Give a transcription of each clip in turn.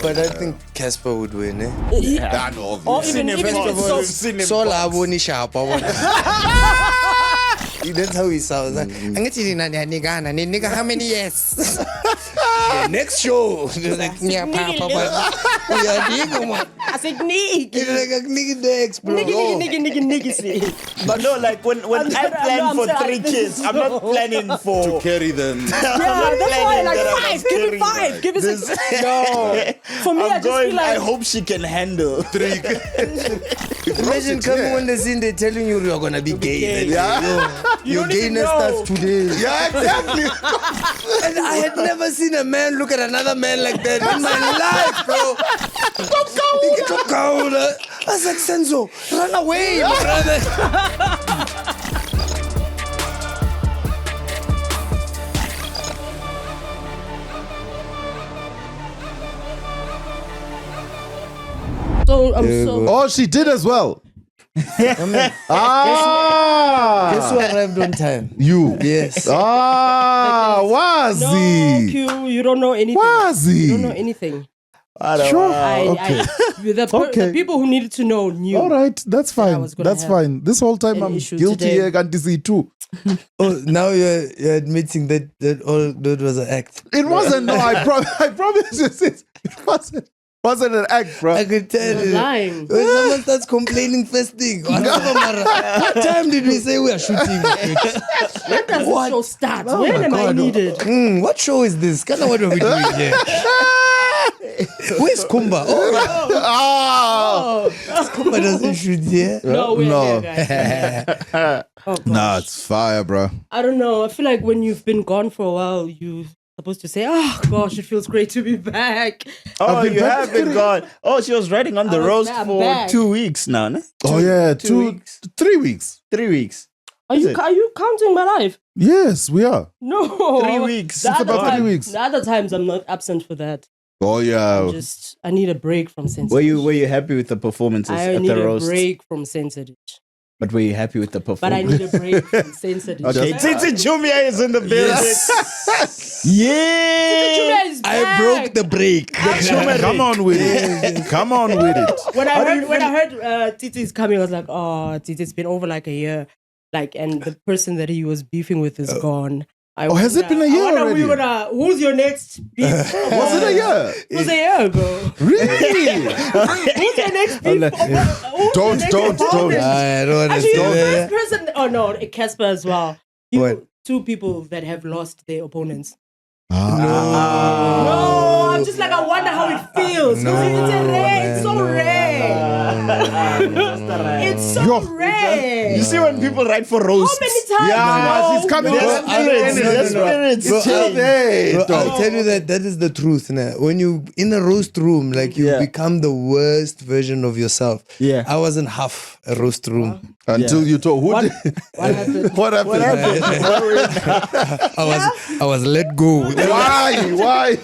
But I think Casper would win, eh? Yeah, no, Or even if it's So la boni sharp. That's how he sounds. Like, nigga, how many years? The next show. Like, I said nigga next, bro. nigga. But no, like when I plan for 3 kids, I'm not planning for to carry them. Yeah, that's why like 5. Give me 5. Give me 6. No. For me, I just feel like I hope she can handle 3. Imagine coming on the scene, they're telling you you're gonna be gay. Your gayness starts today. Yeah, exactly. And I had never seen a man look at another man like that in my life, bro. I was like, Senzo, run away, my brother. so I'm so Oh, she did as well. Guess who arrived on time? You. Yes. no, Wazi. Q, you don't know anything. Wazi. You don't know anything. Sure. Okay. The people who needed to know knew. All right, that's fine. was gonna That's have fine. This whole time an I'm issue guilty today. here, can't see too. Oh, now you're admitting that all that was an act. It wasn't. No, I promise you, it wasn't an act, bro. I could tell You're you. lying. When someone starts complaining first thing, what time did we say we are shooting? When does the show start? Oh when my am I God. needed? What show is this? What are we doing here? Where's Kumba? Oh, Kumba doesn't shoot here. No, we're No. here, guys. Oh, gosh. nah, it's fire, bro. I don't know. I feel like when you've been gone for a while, you're supposed to say, "Oh gosh, it feels great to be back." Oh, been you back. have been gone. Oh, she was riding on the roast I'm for back. 2 weeks now, no? Oh yeah, 3 weeks. 3 weeks. Are you counting my life? Yes, we are. No. 3 weeks. The It's other about 3 time- weeks. The other times I'm not absent for that. Oh yeah. I need a break from Censored-Ish. Were you happy with the performances I at need the a roast? break from Censored-Ish. But were you happy with the But performance? I need a break from Censored-Ish. Okay, Tsitsi Chiumya is in the building. Yeah. Chiumya is I back. broke the break. Come on with it. Come on with it. When I heard Tsitsi is coming, I was like, oh, Tsitsi, it's been over like a year. Like, and the person that he was beefing with is gone. Has it been a year already? Who's your next beef? Was it a year? It was a year ago. Really? Who's your next beef? Don't. I don't want to Actually, say the that. first person. Oh no, Casper as well. What? 2 people that have lost their opponents. Ah. No, I'm just like, I wonder how it feels. No, It's a rare. It's so no, rare. It's so rare. You see when people write for roasts? How many times? Yeah, No. she's coming. Their spirits. Bro, change. I'll tell you that is the truth. Now. When you in a roast room, like you become the worst version of yourself. Yeah. I wasn't half a roast room. Until you told who? What did- happened? What happened? I was let go. Why?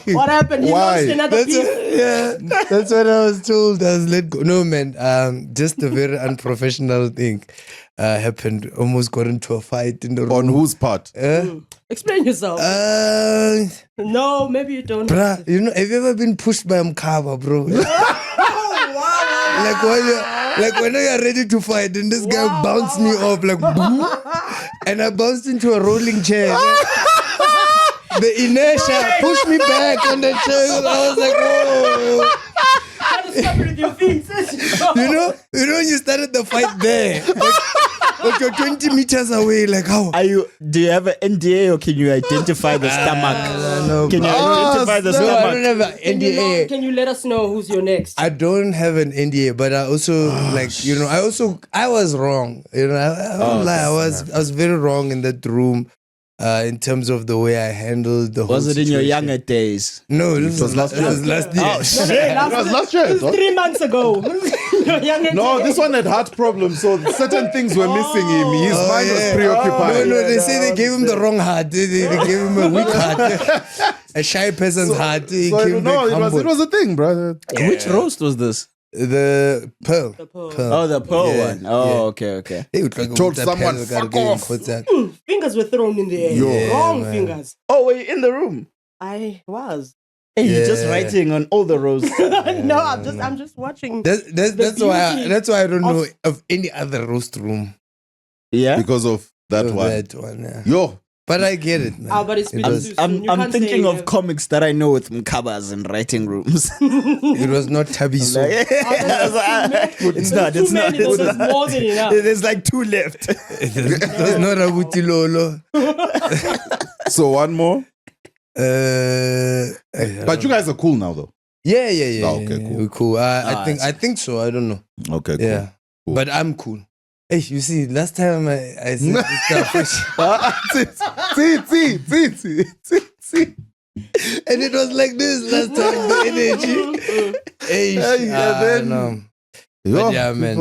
What happened? He Why? lost another piece. That's what I was told. I was let go. No, man. Just a very unprofessional thing happened. Almost got into a fight in the room. On whose part? Explain yourself. No, maybe you don't. Bruh, have you ever been pushed by a mkaba, bro? Like when you're ready to fight and this guy bounced me off like boom, and I bounced into a rolling chair. The inertia pushed me back on the chair. I was like, whoa. Stop it with your feet. You know when you started the fight there, like you're 20 meters away, like how? Do you have an NDA or can you identify the stomach? No, Can you identify the no, I stomach? don't have an NDA. Can you let us know who's your next? I don't have an NDA, but I also I was wrong. I don't lie. I was very wrong in that room. In terms of the way I handled the whole Was it in your situation. younger days? No, this was last year. Oh, shit. It was last year. It was 3 months ago. No, this one had heart problems, so certain things were missing him. His mind was preoccupied. No, they say they gave him the wrong heart. They gave him a weak heart. A shy person's heart. He came back humble. It was a thing, brother. Which roast was this? The pearl. Oh, the pearl one. Oh, okay. Hey, told someone, "Fuck off." Fingers were thrown in the air. Yo. Wrong man. fingers. Oh, were you in the room? I was. Hey, you're just Yeah. writing on all the rows. No, I'm just watching. That's why I don't know of any other roast room. Yeah. Because of that of one. That one, yeah. Yo. But I get it, man. Oh, but it's been too soon. I'm You can't thinking say, of comics that I know with mkabas and writing rooms. It was not Tabiso. It's not. Too It's not. many, there's more than enough. There's like 2 left. It was not Abuti Lolo. So one more. But But you guys are cool now, though. yeah. Oh, okay, cool. We're cool. I think so. I don't know. Okay, cool. Yeah. Cool. But I'm cool. Hey, you see, last time I said this stuff, See. and it was like this last time. The energy. Hey, no. But yeah, man.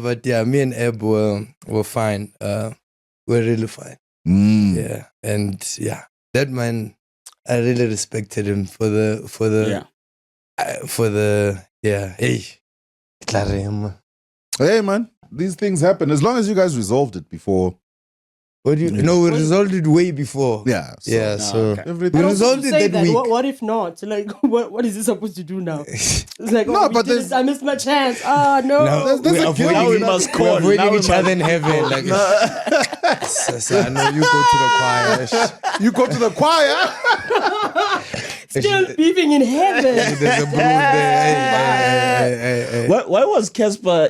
But yeah, me and Eb were fine. We're really fine. Yeah, and yeah, that man, I really respected him for the Hey, Clarem. Hey, man. These things happen. As long as you guys resolved it before. What do you? No, we resolved it way before. Yeah. So Yeah, so okay. everything. we resolved it Say that week. What if not? Like, what is he supposed to do now? It's like, No, oh, but but I missed my chance. Ah, no. Now, there's a guilt. Now we avoiding, must we're call. avoiding Now we each must- other in heaven. Like, so I know you go to the choir. You go to the choir. Still beefing in heaven. There's a brood there. Hey. Why was Casper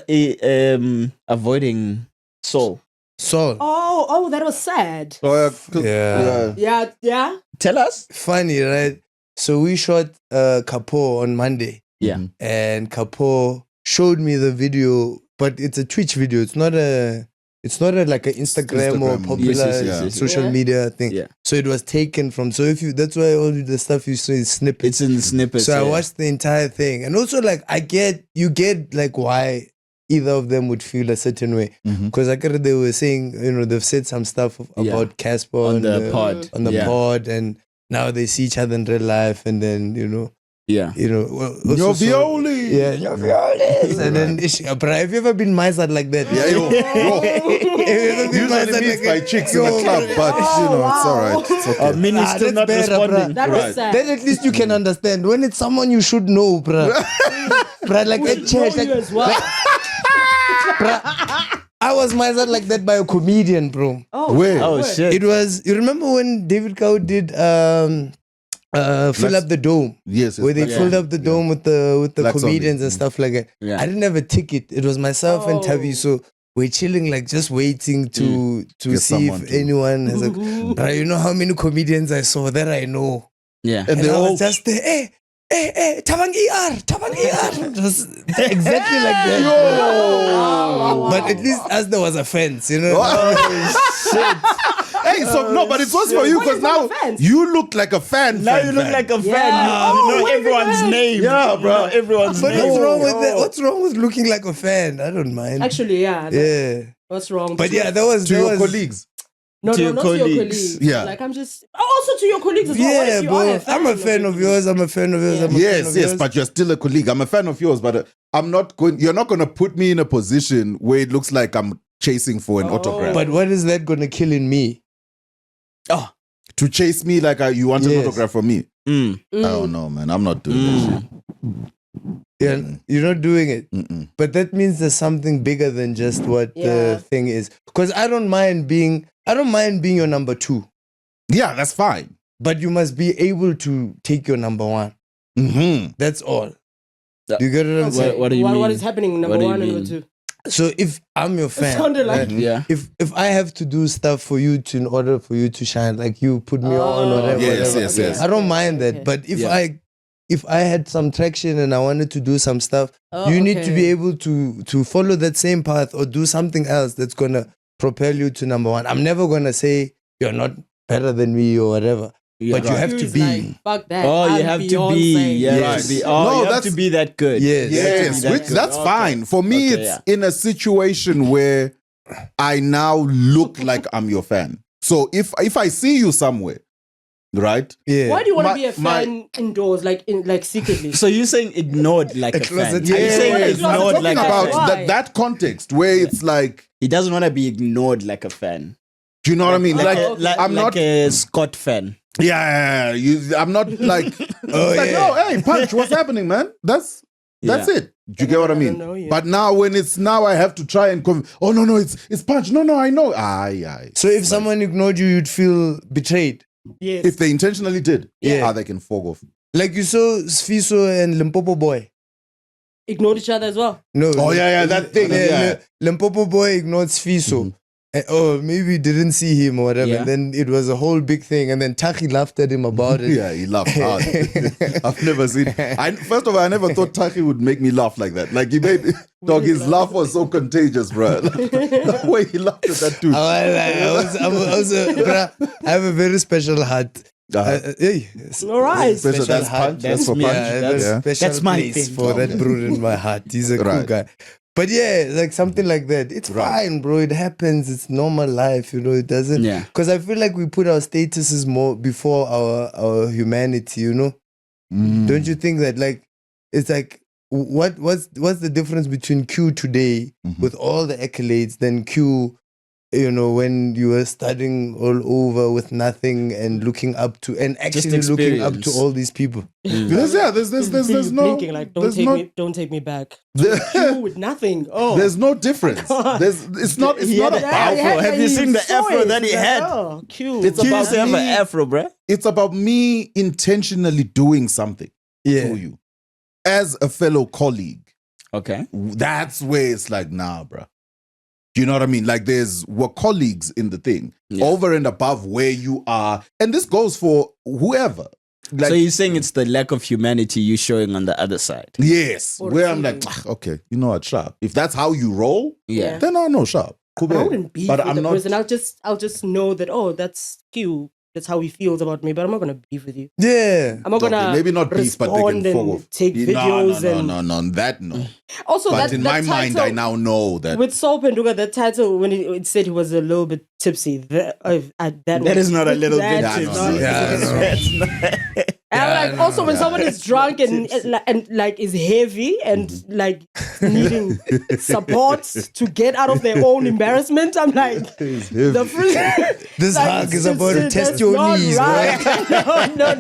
avoiding Saul? Saul. Oh, that was sad. Yeah. Yeah. Tell us. Funny, right? So we shot Kapo on Monday. Yeah. And Kapo showed me the video, but it's a Twitch video. It's not a like an Instagram or popular Yes. social Yeah. media thing. Yeah. So it was taken from. So that's why all the stuff you see is snippets. It's in the snippets. So I watched the entire thing, and also like you get like why either of them would feel a certain way, because like they were saying, they've said some stuff about Casper on the pod. on the Yeah. pod, and now they see each other in real life, and then Yeah. You're Violi. yeah, you're Violi. And then have you ever been misered like that? Yeah, yo. Have you ever been Usually misered meets like by that? chicks in the club, but it's all right. It's okay. Minnie's still that's not better, responding. bruh. That Right. was sad. Then at least you can understand when it's someone you should know, bruh. Bruh, like We at should know church, you like, as well. bruh, I was misered like that by a comedian, bro. Wait. Oh shit. It was. You remember when David Cow did fill up the dome? Yes. Where they it's filled up the dome with the Black comedians Zombie. and stuff like that. Yeah. I didn't have a ticket. It was myself and Oh. Tavi. So we're chilling, like just waiting to Get see someone if to- anyone has Bruh, you know how many comedians I saw that I know. Yeah. And And they I all was just there, hey, Tabang ER. Just exactly like that. But at least as there was a fence, Hey, so no, but it was for you What because is on now the fence? you look like a fan. Now fan, you look fan. like a fan. Yeah. You know Oh, everyone's everyone. name. Yeah, You bro. know everyone's But name. what's wrong with that? What's wrong with looking like a fan? I don't mind. Actually, yeah. Yeah. What's wrong? But yeah, that was to that your was, colleagues. No, to your not to your colleagues. colleagues. Yeah. Like I'm just also to your colleagues as well. What Yeah, if you bro. are a fan I'm a fan of yours. I'm a fan of yours. I'm a fan Yes, of yes, yours. but you're still a colleague. I'm a fan of yours, but I'm not going. You're not going to put me in a position where it looks like I'm chasing for an autograph. But what is that gonna kill in me? Oh. To chase me like you want an Yes. autograph from me. Mm. I don't know, man. I'm not doing that shit. Yeah, you're not doing it. Mm-mm. But that means there's something bigger than just what Yeah. the thing is. Because I don't mind being your number 2. Yeah, that's fine. But you must be able to take your number 1. Mm-hmm. That's all. Yeah. Do you get what I'm saying? What do you mean? What is happening? Number What do you 1 and mean? number 2. So if I'm your fan, sounded like- right, Yeah. if I have to do stuff for you in order for you to shine, like you put me on, whatever, Yes, whatever, yes. I don't mind that. Okay. But if Yeah. if I had some traction and I wanted to do some stuff, Oh, you need to okay. be able to follow that same path or do something else that's gonna propel you to number 1. I'm never gonna say you're not better than me or whatever. Yeah. But you have to Who's be. like, fuck that. Oh, you I'm have to Beyonce. be. You have Yes. to be. Oh, No, you have that's- to be that good. Yes. You have to be Yes, that which good. that's Okay. fine. For me, Okay, it's yeah. in a situation where I now look like I'm your fan. So if I see you somewhere, right? Yeah. Why do you want to My- be a fan indoors, like secretly? So you're saying ignored like a fan? closet- Are you saying Yeah, I'm ignored talking like a about fan? Why? that context where it's like, He doesn't want to be ignored like a fan. do you know what I mean? Like Like, a- like I'm like not. a Scott fan. Yeah, I'm not like, hey, Punch, what's happening, man? That's it. Do you get what I mean? know, yeah. But now when it's now, I have to try and no, it's Punch. No, I know. Aye. So if someone ignored you, you'd feel betrayed. Yes. If they intentionally did, Yeah. they can fog off. Like you saw Sfiso and Limpopo Boy. Ignored each other as well. No. Oh, yeah, that thing. Yeah. Limpopo Boy ignored Sfiso. And, maybe didn't see him or whatever. Yeah. And then it was a whole big thing. And then Taki laughed at him about it. Yeah, he laughed hard. I've never seen. First of all, I never thought Taki would make me laugh like that. Like he made dog. His laugh was so contagious, bro. The way he laughed at that dude. I have a very special heart. Hey, All right. Special, that's heart. Punch. That's for me. Punch. Yeah, I have a Yeah. special That's my place thing. for that brood in my heart. He's a cool Right. guy. But yeah, like something like that. It's fine, bro. It happens. It's normal life, you know. It doesn't. Yeah. Because I feel like we put our statuses more before our humanity, you know. Don't you think that? Like, it's like what's the difference between Q today with all the accolades than Q, you know, when you were studying all over with nothing and looking up to and actually looking up to experience. all these people. There's no. Blinking like, don't take me back. You with nothing. Oh. There's no difference. It's not about. Afro. Have you seen the afro that he had? Oh, cute. It's He about used to have me. an afro, bruh. It's about me intentionally doing something Yeah. for you as a fellow colleague. Okay. That's where it's like, nah, bro. Do you know what I mean? Like we're colleagues in the thing, over and above where you are. And this goes for whoever. Like, So you're saying it's the lack of humanity you showing on the other side? yes, Or where I'm like, receiving. okay, you know what, sharp. If that's how you roll, Yeah. then I know sharp. Cool, I wouldn't be but with I'm the not. person. I'll just know that, oh, that's cute. That's how he feels about me, but I'm not gonna beef with you. Yeah. I'm not Okay, gonna maybe not beef, but they respond can fall and off. take videos and No, that no. also But that, in that my mind, title- I now know that. with Soap and Duga, that title when it said he was a little bit tipsy. That is not a little bit that tipsy. is not- Yeah, I know. That's not. And like also when someone is drunk and like is heavy and like needing support to get out of their own embarrassment, I'm like the first, This hug is about to test your knees, right? right? No.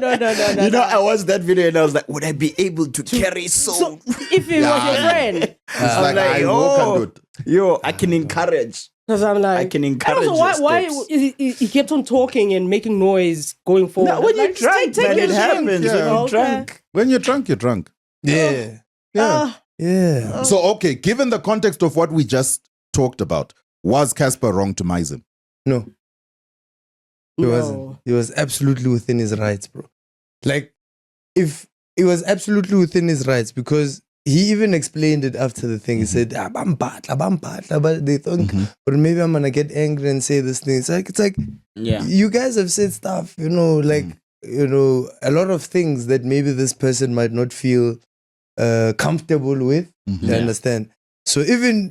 You know, I watched that video and I was like, would I be able to carry So so? if he was your friend, It's like, like, I oh. walk and do it. Yo, I can encourage. because I'm like, I can and encourage also, why your steps. he kept on talking and making noise going forward? No, when Like, you're drunk, take man, your it drink. happens. Yeah. When you're Okay. drunk. When you're drunk, you're drunk. Yeah. Ah, Yeah. So, okay, given the context of what we just talked about, was Casper wrong to mize him? No. He no. wasn't. He was absolutely within his rights, bro. Like, if he was absolutely within his rights, because he even explained it after the thing. He said, I'm bad, but they think, or maybe I'm gonna get angry and say this thing. It's like Yeah. you guys have said stuff, you know, like you know, a lot of things that maybe this person might not feel comfortable with. You Yeah. understand? So even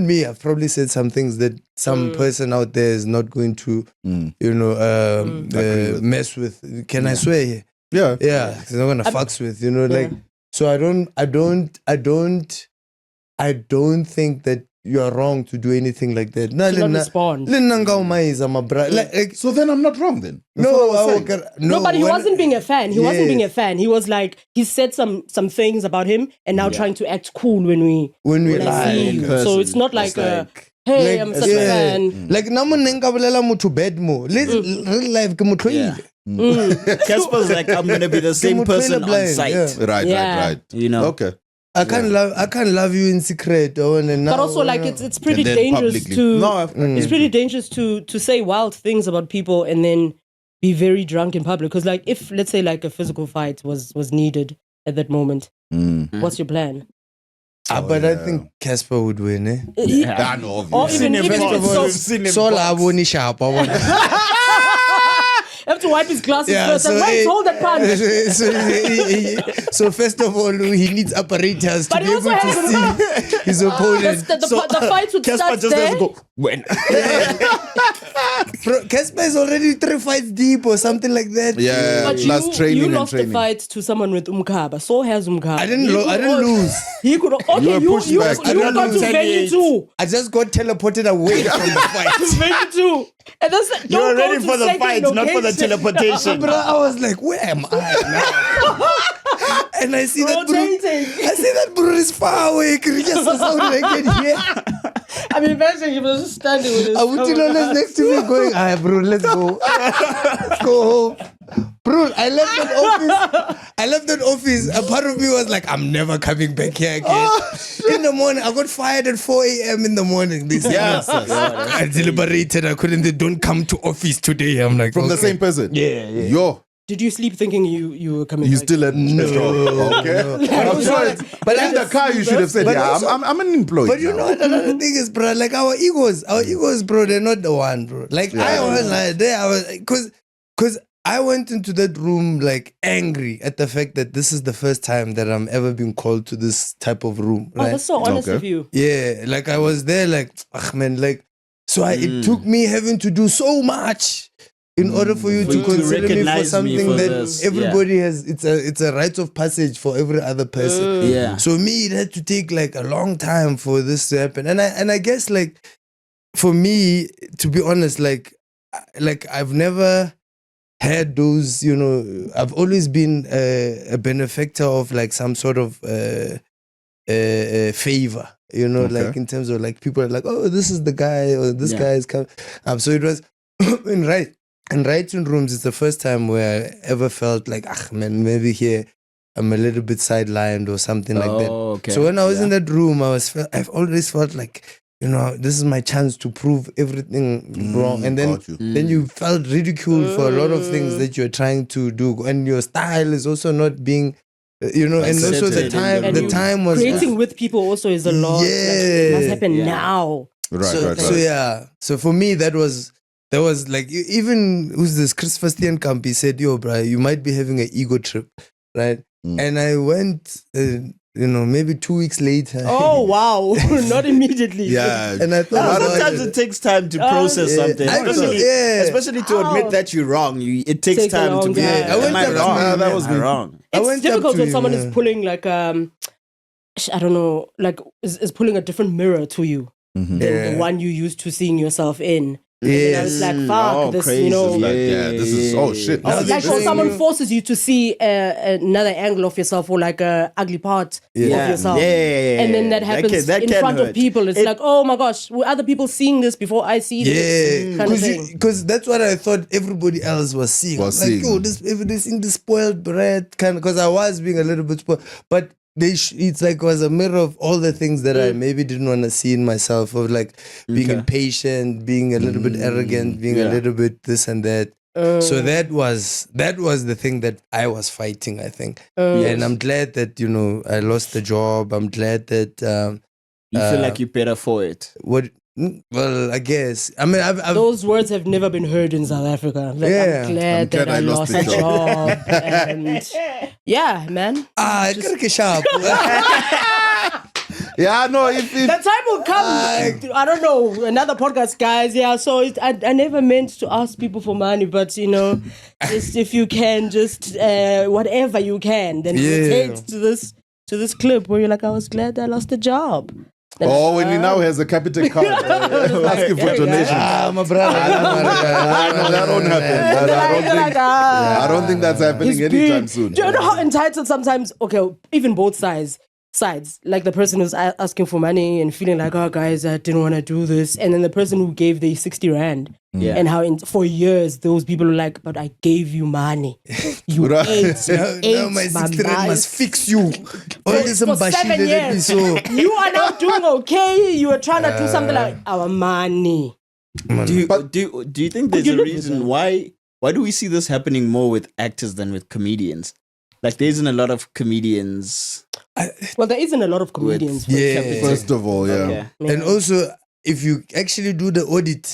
me, I've probably said some things that some person out there is not going to, you know, Agree with. mess with. Can I swear here? Yeah. Yeah, he's not gonna fucks with, you know, like. So I don't think that you are wrong to do anything like that. No, To not respond. like, So then I'm not wrong then. That's no, what I was saying. No, but he when- wasn't being a fan. He wasn't Yes. being a fan. He was like he said some things about him and now trying to act cool when we when we I lie. see you. So it's not like, hey, I'm such a yeah. fan. Like namo nenga bolela motho bad mo. Real life ke motho Yeah. ile. Casper's like, I'm gonna be the same Ke motho person ile on blind, site. yeah. Right. You know. Okay. I can't love you in secret. But also like it's pretty And then dangerous publicly. to No, it's pretty dangerous to say wild things about people and then be very drunk in public. Because like if let's say like a physical fight was needed at that moment, what's your plan? But I think Casper would win, eh? I know, Or obviously. even if it's So la boni sharp. I have to wipe his glasses Yeah, first. so And wait, it- hold that punch. so first of all, he needs apparatus to But be he able also to has see his opponent. the fight would Casper start just there. doesn't go, when? Casper is already 3 fights deep or something like that. Yeah, But plus you training and lost training. the fight to someone with Umkaba. So has Umkaba. I didn't lose. He could. Okay, were you pushed back. I got didn't to lose. venue 2. I just got teleported away from the fight. Venue 2. And that's, You were don't go ready to for the second fight, not for the location. teleportation. Bro, I was like, where am I now? And I see that bro. Rotating. I see that bro is far away. Just how did I get here? I mean, imagine he was just standing with his Awutilola next to me going, "Ah, bro, let's go. Let's go home." Bro, I left that office. A part of me was like, I'm never coming back here again. In the morning, I got fired at 4 a.m. in the morning. They said, I deliberated. I couldn't. They don't come to office today. I'm like, From the same person? Yeah. Yo. Did you sleep thinking you were coming You back? still at the job. Okay. Like, I'm sure it's, but in the car you should have said, But yeah, also- I'm unemployed. But you now. know what another thing is, bro? Like our egos, bro, they're not the one, bro. Like I was like there, I was because I went into that room like angry at the fact that this is the first time that I'm ever been called to this type of room. Oh, Right? that's so honest Okay. of you. Yeah, like I was there, like, man, like, so it took me having to do so much in order for you For to you to consider me for recognize me something for that this, everybody has. It's a rite of passage for every other person. Yeah. So me, it had to take like a long time for this to happen, and I guess like for me, to be honest, like I've never had those, you know, I've always been a benefactor of like some sort of favor, you know, Okay. like in terms of like people are like, oh, this is the guy or this guy is coming. So it was in writing rooms. It's the first time where I ever felt like, man, maybe here I'm a little bit sidelined or something like that. Okay. So when I was in that room, I've always felt like, you know, this is my chance to prove everything wrong. And then got you. then you felt ridiculed for a lot of things that you're trying to do. And your style is also not being, you know, and also the Accepted. time, And the you time was Creating with people also is a lot. Like, it must happen now. Right, so yeah. So for me, that was like even who's this Chris Camp? He said, "Yo, bro, you might be having an ego trip, right?" And I went, you know, maybe 2 weeks later. Oh wow! Not immediately. Yeah. And I thought, Sometimes it takes time to process yeah. something, I don't know, especially, yeah. especially to admit that you're wrong. It takes Takes a time to long be. time. I went Am I up to wrong? him, that was Am I me. wrong? I It's went up difficult to when him, someone yeah. is pulling like I don't know, like is pulling a different mirror to you than the one you used to seeing yourself in. And I was like, fuck this, crazy. you know. Like, this is, oh shit. Now It's they're like when showing someone you- forces you to see another angle of yourself or like a ugly part of yourself. And then that happens that in can front of hurt. people. It's like, oh my gosh, were other people seeing this before I see this? Yeah, Kind of thing. because that's what I thought everybody else was seeing. Was Like, seeing. yo, this seeing the spoiled brat kind of. Because I was being a little bit spoiled, but it's like was a mirror of all the things that I maybe didn't want to see in myself, of like being impatient, being a little bit arrogant, being a little bit this and that. So that was the thing that I was fighting, I think. And I'm glad that, you know, I lost the job. I'm glad that You feel like you're better for it. well, I guess. I mean, I've Those words have never been heard in South Africa. Like, Yeah. I'm glad that I lost the job. And yeah, man. I gotta get sharp. Yeah, no, if The time will come. I don't know. Another podcast, guys. Yeah. So I never meant to ask people for money, but you know, just if you can, just whatever you can, then rotate to this clip where you're like, I was glad I lost the job. Then when he now has a Capitec card, asking for donations. My brother. That won't happen. I don't think that's happening anytime soon. Do you know how entitled sometimes? Okay, even both sides. Like the person who's asking for money and feeling like, oh guys, I didn't want to do this, and then the person who gave the 60 rand, and how for years those people are like, but I gave you money, you Right. ate, Now my 60 rand must fix you. All this for mbashi 7 that we years. saw. You are now doing okay. You are trying to do something like our money. Do you think there's you a live with reason that? why do we see this happening more with actors than with comedians? Like there isn't a lot of comedians. Well, there isn't a lot of comedians. for Yeah. Capitec. First of all, Okay. And also, if you actually do the audit,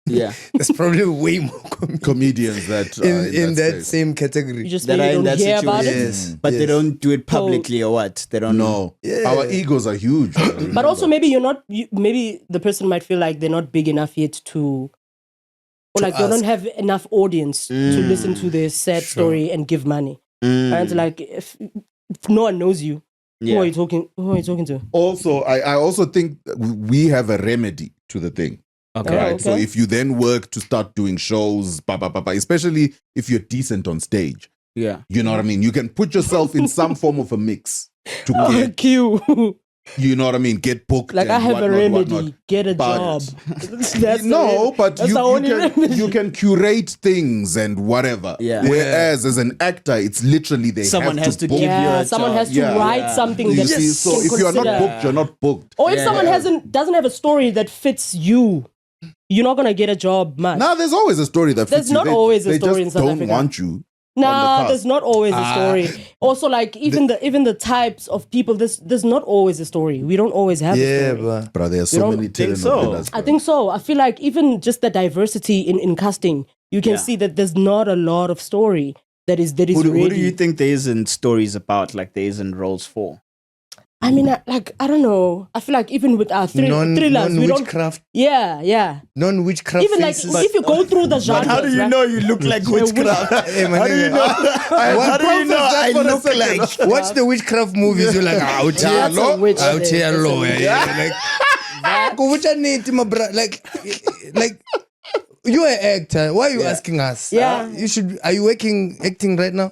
Yeah. there's probably way more comedians that in that space. same You category. just That maybe are in don't that hear about it. Yes. But they yes. don't do it publicly or what? They don't know. No, Yeah. our egos are huge. But also maybe maybe the person might feel like they're not big enough yet to, or like they ask. don't have enough audience to listen to their sad story and give money. And like if no one knows you, who are you talking to? Also, I also think we have a remedy to the thing. Okay. Right. Oh, So okay. if you then work to start doing shows, especially if you're decent on stage, Yeah. you know what I mean? You can put yourself in some form of a mix to Oh, get, Q. you know what I mean? Get booked. Like, and I have whatnot, a remedy. whatnot. Get a But- job. That's No, but that's you, the you only can remedy. you can curate things and whatever. Yeah. Whereas as an actor, it's literally they Someone have has to book. give you Yeah, a someone job. has to Yeah. write Yeah. something You that see, so can if you're not consider- booked, you're not booked. or if Yeah. someone doesn't have a story that fits you, you're not gonna get a job much. Now there's always a story that There's fits you. not always a they story just in South don't Africa. want you. Nah, cast. there's not always a story. Also, like even the types of people, there's not always a story. We don't always have a Yeah, story. but Bro, there's You so don't many think so? telenovelas. I bro. think so. I feel like even just the diversity in casting, you can Yeah. see that there's not a lot of story that is Who do ready. you think there isn't stories about, like there isn't roles for? I mean, I don't know. I feel like even with our thrillers, we don't. non-witchcraft, Yeah. non-witchcraft Even like faces. if you go through the genres, right? you look like witchcraft? Hey, my How do you nigga. know? What How do you know I look like? Watch the witchcraft movies. You're like, out here, That's a witch out there. here, That's a low. witch. Like, go which I need, my bro. Like, you're an actor. Why are you asking us? Yeah. You should. Are you acting right now?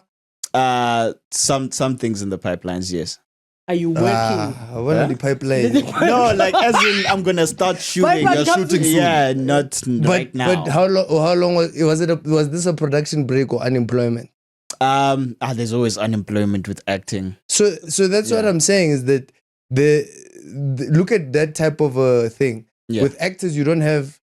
Some things in the pipelines, yes. Are you working? When are the pipeline? No, like as in I'm gonna start shooting. Pipeline You're comes shooting, soon. yeah, not right now. But how long was this a production break or unemployment? There's always unemployment with acting. So that's what I'm saying is that the look at that type of a thing. Yeah. With actors, you don't have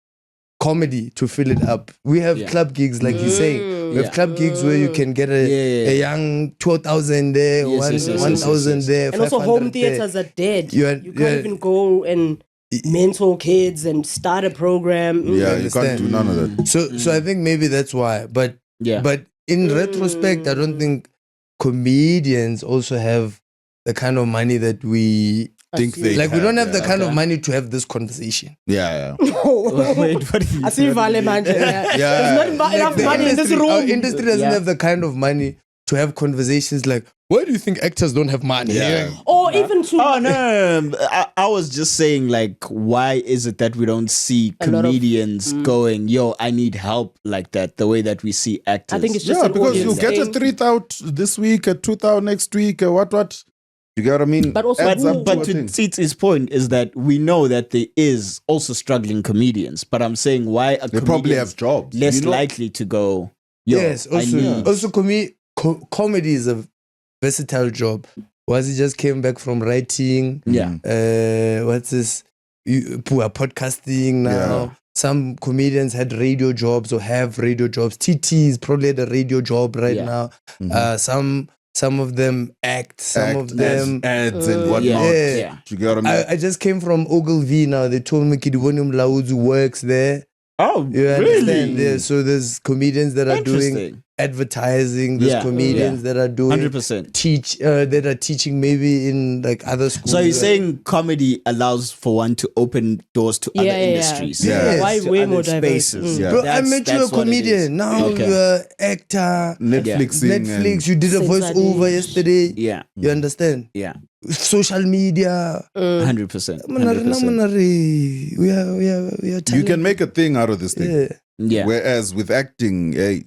comedy to fill it up. We have Yeah. club gigs, like you're saying. We have Yeah. club gigs where you can get a young 12,000 there, Yes, 1,000 there, And also 500 home there. theaters are dead. You are- You can't yeah. even go and mentor kids and start a program. Yeah, you understand. can't do none of that. So I think maybe that's why. But Yeah. But in retrospect, I don't think comedians also have the kind of money that we Think they like. We don't have the yeah. kind of money to have this conversation. Yeah. Wait, what do you I see Vale Manje. There's not enough The money in this room. Our industry doesn't Yeah. have the kind of money to have conversations like, why do you think actors don't have money? Yeah. Or even to Oh no! I was just saying, like, why is it that we don't see A lot of- comedians going, "Yo, I need help," like that? The way that we see actors. I think it's just Yeah, an because you audience get a thing. 3,000 this week, a 2,000 next week, what? You get what I mean? But also Adds who- up But a to thing. Tsitsi's point is that we know that there is also struggling comedians. But I'm saying, why are They probably comedians have jobs. less You know? likely to go? Yo, Yes. I need- Also, comedy is a versatile job. Wazi just came back from writing. yeah. What's this? Who are podcasting now. Yeah. Some comedians had radio jobs or have radio jobs. TT is probably at a radio job right Yeah. now. Mhm. Some of them act. Some of Act, them. ads and whatnot. Yeah. Yeah. You get what I mean? I just came from Ogilvy now. They told me Kidibonium Laudzu works there. Oh, You understand? really? Yeah. So there's comedians that are doing Interesting. advertising. There's Yeah. comedians that are doing 100%. that are teaching maybe in like other schools. So you're saying comedy allows for one to open doors to other Yeah. industries. Yeah. Why To way other more diverse? spaces. Mm. Yeah. Bro, I That's- met you a that's what it is. comedian. Now Okay. you're an actor. Netflixing. Netflix. You did a Censored-Ish. voiceover yesterday. Yeah. You understand? Yeah. Social media. 100%. We are You talented. can make a thing out of this thing. Yeah. Yeah. Whereas with acting, hey,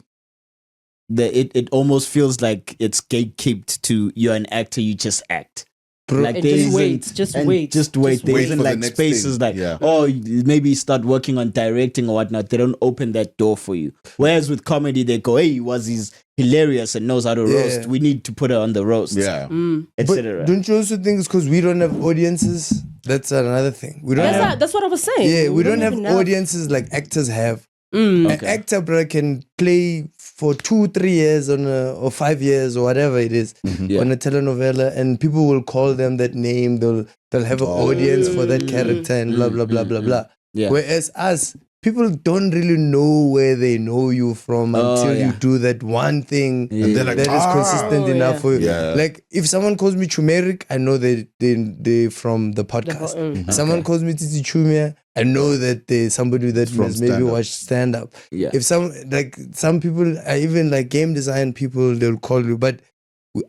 It almost feels like it's gatekept to you're an actor, you just act. Bro, Like And there just isn't- wait, just and wait. Just wait. Just There wait isn't for the like next spaces thing. like, Yeah. oh, maybe start working on directing or whatnot. They don't open that door for you. Whereas with comedy, they go, hey, he's hilarious and knows how to Yeah. roast. We need to put her on the roast. yeah. Mm. but Etc. don't you also think it's because we don't have audiences? That's another thing. We don't have. That's what I was saying. Yeah, we don't have even audiences like actors have. Mm. An actor, bro, can play for 2-3 years or 5 years or whatever it is Yeah. on a telenovela, and people will call them that name. They'll have an audience for that character and blah blah blah blah blah. Yeah. Whereas us, people don't really know where they know you from until you yeah. do that one thing And they're like, that is consistent Oh, enough yeah. for you. Yeah. Like if someone calls me Chumeric, I know they're from the podcast. Someone calls me Tsitsi Chiumya, I know that there's somebody that From has maybe stand-up. watched stand up. Yeah. If some people, even like game design people, they'll call you, but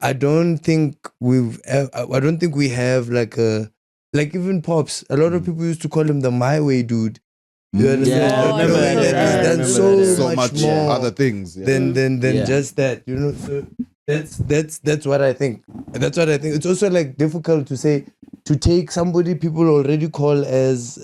I don't think we have like even Pops. A lot of people used to call him the My Way dude. You understand? Yeah, I remember Knowing that. that I he's done remember so, that. So much more other things. Yeah. than Yeah. just that. You know, so that's what I think. That's what I think. It's also like difficult to say to take somebody people already call as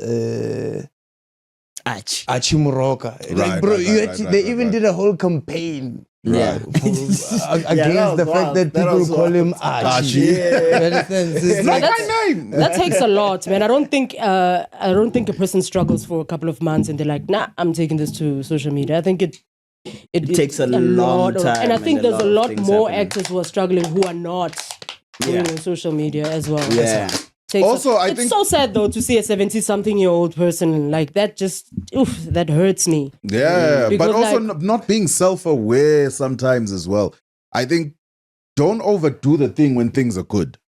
Arch. Achimuroka. Like, Right, bro, right, you right, actually, right, they right, even right. did a whole campaign Yeah. against the fact that people call him Archie. You understand? So it's like, my name. That takes a lot, man. I don't think a person struggles for a couple of months and they're like, nah, I'm taking this to social media. I think it takes a long time and I think and a there's a lot of lot things more happening. actors who are struggling who are not doing Yeah. on social media as well. Yeah. Also, I it's think- so sad though to see a 70-something-year-old person like that. Just that hurts me. Yeah, Because, but also like- not being self-aware sometimes as well. I think don't overdo the thing when things are good.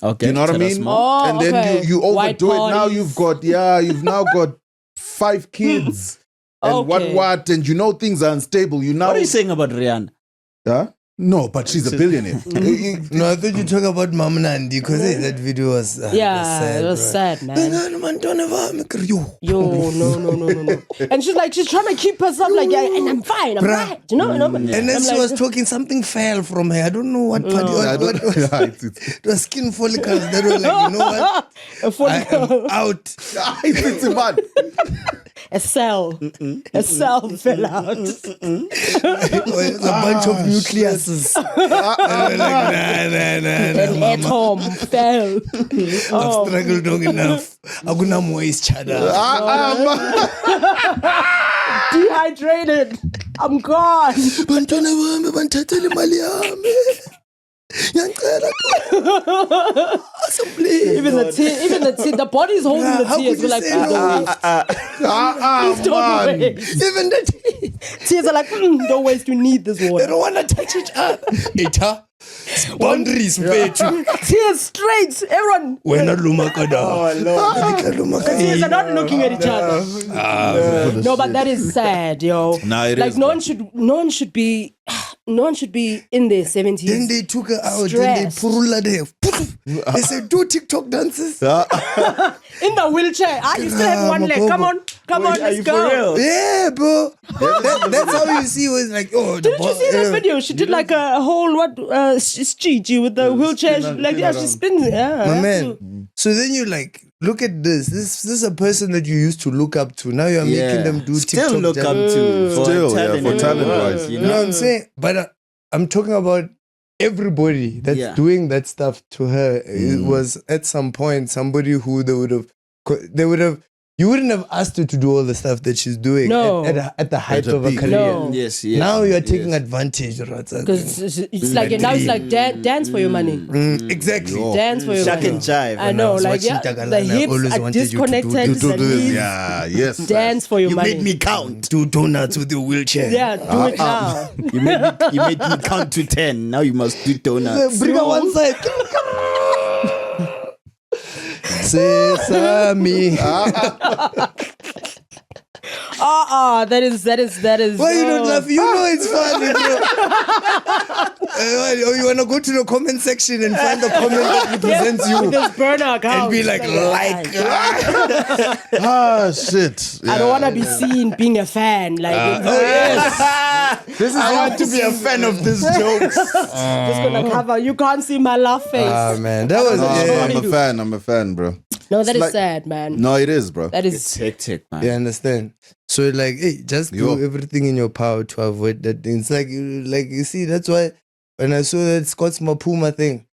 Okay. You know what I tell us mean? more. Oh, And then okay. you White overdo it. Now parties. you've now got 5 kids and Okay. what, and you know things are unstable. You now What are you saying about Rihanna? Huh? No, but she's a billionaire. no, I thought you talk about Mom Nandi because that video was Yeah, it was sad, man. Yo, no. And she's trying to keep herself like, yeah, and I'm fine, I'm Bruh. right. You know? And then I'm she like, was talking, something fell from her. I don't know what part. I don't- What was Yeah, it's- it was skin follicles that were like, you know what? a I follicle, am out. it's a man. a cell fell out. It's a bunch of nucleuses. And we're like, An atom fell. I've struggled long enough. Akuna moist chada. Dehydrated. I'm gone. Bantwana bami banthathela imali yami. Ngiyacela. Assembly. Even the tears, the body's holding the How tears. could We're you like, say please no? don't Man. waste. Even the Tears are like, don't waste. We need this they water. don't want to touch each other. Eta. Boundaries, bethu. Tears straight. Everyone. Wena lumakada. The tears are not looking at each other. No, but that is sad, yo. Nah, it like is, no bro. one should be in their 70s. Then they took her out. Then they Stressed. purula there. They said, do TikTok dances. In the wheelchair. You still have one leg. Come on, let's go. Yeah, bro. That's how you see. Was like, oh, Didn't you see that video? She did like a whole Gigi with the wheelchair. She spins it. Yeah, My man. So then you like, look at this. This is a person that you used to look up to. Now you're making them do Still TikTok look up dances. to for Still, yeah, talent for and talent work, wise. You know what I'm saying? But I'm talking about everybody that's doing that stuff to her. It was at some point somebody who they would have. You wouldn't have asked her to do all the stuff that she's doing No. at the height At her of her peak. career. No. Yes. Now you're taking advantage, Ratsa. Because it's like now it's like dance for your money. Exactly. Yo. Dance for your Shuck money. and jive. I know, was like watching yeah, Tagalana, the I hips always are wanted you to do disconnected. this. To the do this. knees. Yeah, yes. Dance for your You money. made me count. 2 donuts with your wheelchair. Yeah, do it now. You made me count to 10. Now you must do donuts. Bring her one side. Sesame. That is. Why you don't laugh? You know it's funny, bro. Or you wanna go to the comment section and find the comment that represents you This burner account. and be like, Shit. I don't want to be seen being a fan. Like, This is I want to be a fan of this joke. just gonna cover. You can't see my laugh face. Ah man, that was I'm a fan, bro. No, that is like- sad, man. No, it is, bro. That It's is. hectic, man. You understand? So like, hey, just do Yo. everything in your power to avoid that thing. It's like you see, that's why when I saw that Scott's Mapuma thing,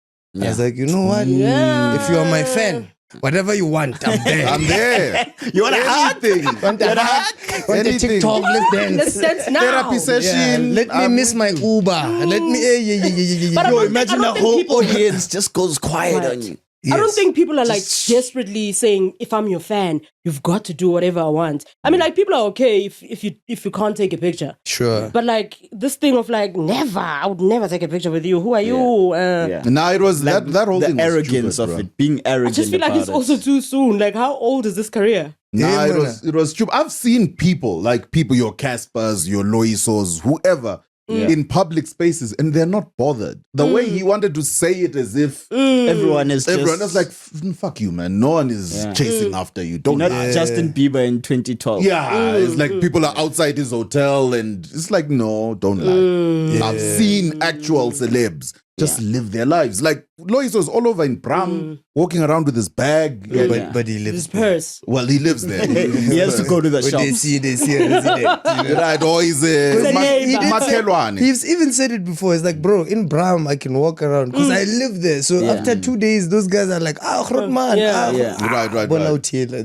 I was like, you know what? Yeah. If you are my fan, whatever you want, I'm there. I'm there. You want to hug? Anything. Want a hug? Want a Anything. TikTok? Let's dance. Let's dance now. Therapy Yeah, session. let me miss my Uber. Let me. But I Yo, don't imagine think the whole people- audience just goes quiet on you. I don't think people are like desperately saying, if I'm your fan, you've got to do whatever I want. I mean, like, people are okay if you can't take a picture. Sure. But like this thing of like, never, I would never take a picture with you. Who are you? Yeah. Nah, it was Like, that whole the thing was arrogance stupid, of bro. it, being arrogant. I just feel like it's about also it. too soon. Like, how old is this career? Nah, Yeah, it man. was stupid. I've seen people, your Caspers, your Loisos, whoever, in public spaces, and they're not bothered. The way he wanted to say it as if Everyone is like, fuck you, man. No one is chasing after you. Don't not lie. Justin Bieber in 2012. Yeah, it's like people are outside his hotel, and it's like, no, don't lie. I've seen actual celebs just live their lives. Like Lois was all over in Bram, walking around with his bag. But he lives His purse. Well, he lives there. He has to go to the When shop. they see a resident. Right, or he's Makelwane. He's even said it before. It's like, bro, in Bram, I can walk around because I live there. So after 2 days, those guys are like, man. Right.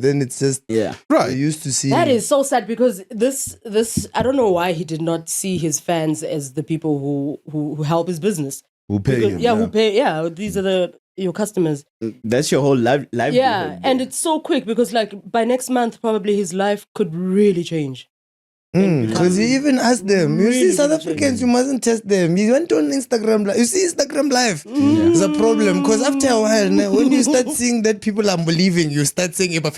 Then it's just, Right. I used to see. That is so sad because this I don't know why he did not see his fans as the people who help his business. Who pay him. Who pay. Yeah, these are your customers. That's your whole livelihood. Yeah, and it's so quick because like by next month, probably his life could really change. Because he even asked them, you see South Africans, you mustn't test them. He went on Instagram Live. You see Instagram Live. It's a problem because after a while, now, when you start seeing that people are believing, you start saying, should I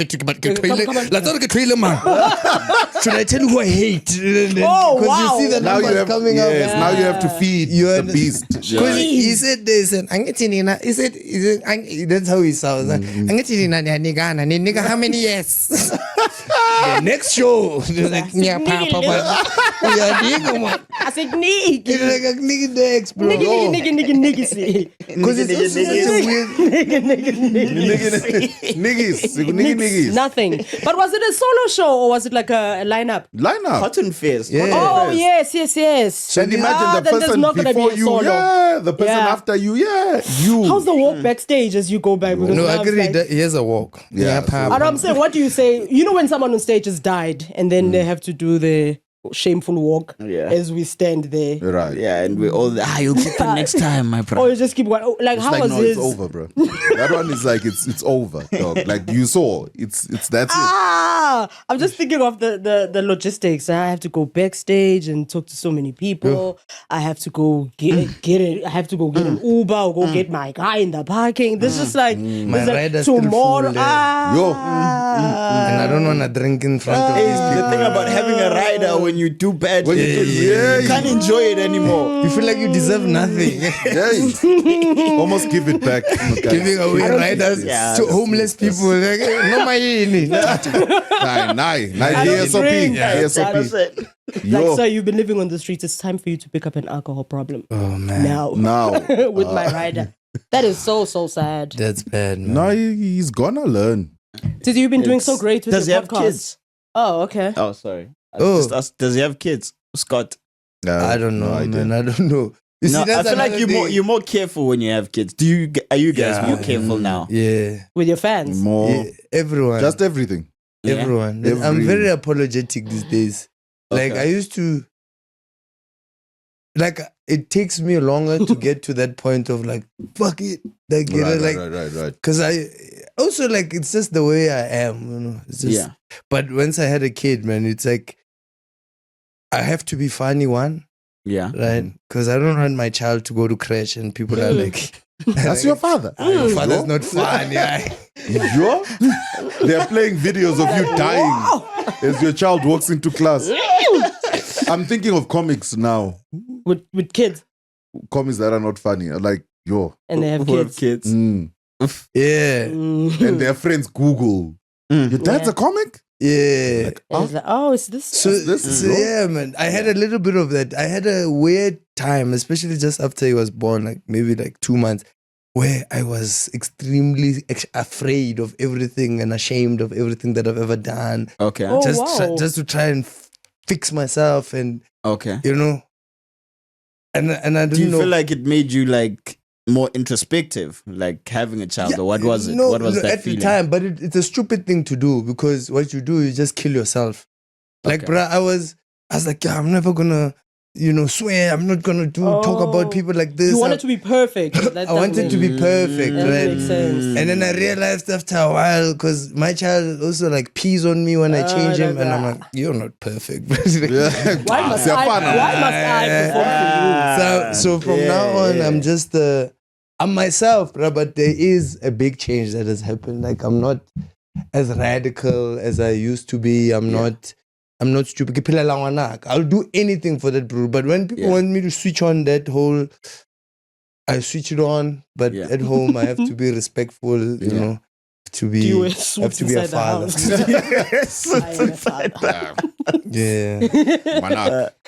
tell you who I hate? Because you see the numbers coming up. Yes, now you have to feed the beast. Because he said this, and he said, that's how he sounds. Nigga, how many years? The next show, like, I said, nigga. like a nigga next, bro. Nigga, see. Because it's also such a weird. Niggas. Nothing. But was it a solo show or was it like a lineup? Lineup. Cotton Fest. Yeah. Oh, yes. And imagine the then there's person not gonna be before a you, solo. the person Yeah. after you, you. How's the walk backstage as you go back? Because No, now I it's agree. like- He has a walk. Yeah, so- And I'm saying, what do you say? You know when someone on stage has died and then they have to do the shameful walk as we stand there. Right. Yeah, and we all you'll get the next time, my Or brother. you just keep going. Oh, like, It's how like, was no, his? it's over, bro. That one is like, it's over, dog. Like you saw, it's that's it. I'm just thinking of the logistics. I have to go backstage and talk to so many people. I have to go get it. I have to go get an Uber or go get my guy in the parking. This is like, My this is rider's still tomorrow. full there. Ah. And I don't want to drink in front of these The people. thing about having a rider when you do bad, When you do- yeah, you can't enjoy it anymore. You feel like you deserve nothing. Almost give it back. Giving away riders Yeah, to homeless people. Like, no, my Nine. I don't drink. ASOP. Like, sir, you've been living on the streets. It's time for you to pick up an alcohol problem. Oh, man. Now. With my rider. That is so sad. That's bad, man. No, he's gonna learn. Did you've been doing so great with Does he your have podcast? kids? Oh, okay. Oh, sorry. Oh. Just asked, does he have kids, Scott? I don't know, man. I don't know. You No, see, that's I feel like another thing. you're more careful when you have kids. Are you guys more careful now? Yeah. With your fans. More. Yeah, everyone. Just everything. Yeah. Everyone. I'm very apologetic these days. Like, Okay. I used to. Like, it takes me longer to get to that point of like, fuck it. Like, you know, like, Right. because I also like, it's just the way I am, you know. It's just, But once I had a kid, man, it's like, I have to be funny, one, Yeah. right? Because I don't want my child to go to crash and people are like, That's your father. your father's not funny. You're? They're playing videos of you dying as your child walks into class. I'm thinking of comics now. With kids. Comics that are not funny. Like, And they have Who have kids. kids. Yeah. And their friends Google. Your dad's a comic? Yeah. Like, And it's like, oh, it's this. So, this is wrong. yeah, man. I had a little bit of that. I had a weird time, especially just after he was born, like maybe like 2 months, where I was extremely afraid of everything and ashamed of everything that I've ever done. Okay. Oh, wow. Just to try and fix myself, and Okay. you know, and I Do didn't you know. feel like it made you like more introspective, like having a child, or what was it? No, What was no, that at feeling? the time? But it's a stupid thing to do because what you do, you just kill yourself. Like, Okay. bruh, I was like, yeah, I'm never gonna, swear. I'm not gonna talk about people like this. You want it to be perfect. That I wanted to be perfect, That right? makes sense. And then I realized after a while, because my child also like pees on me when I change him, and I'm like, you're not perfect. Why must I perform for you? So from now on, I'm just I'm myself, bro. But there is a big change that has happened. Like, I'm not as radical as I used to be. I'm not I'm not stupid. Ke phela la ngwanaka. I'll do anything for that bro. But when people want me to switch on that whole, I switch it on. But at home, I have to be respectful. You know, to be. Do you wear I have suits to be a inside the father. house? Suits inside the Yeah.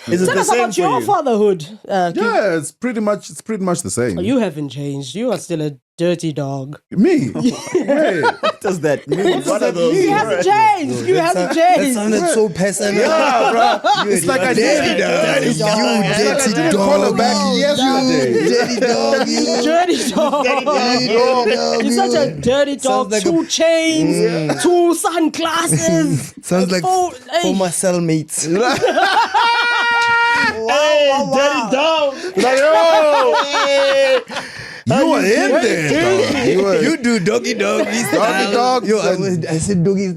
Is it Tell the us same about for your you? fatherhood. Yeah, it's pretty much the same. You haven't changed. You are still a dirty dog. Me? Wait. What does that mean? What are those You haven't words? changed. You haven't That changed. sounded so passive. Yeah, bro. It's like I did. You dirty didn't dog. call her back yesterday. You dirty dog. You Dirty dog. dirty dog. You're such a dirty dog. like 2 chains, 2 sunglasses. Sounds like Oh, hey. former cellmates. Dirty dog. Like, oh, you were in there, dog. You were. You do doggy doggy style. dog. Yo, I said doggy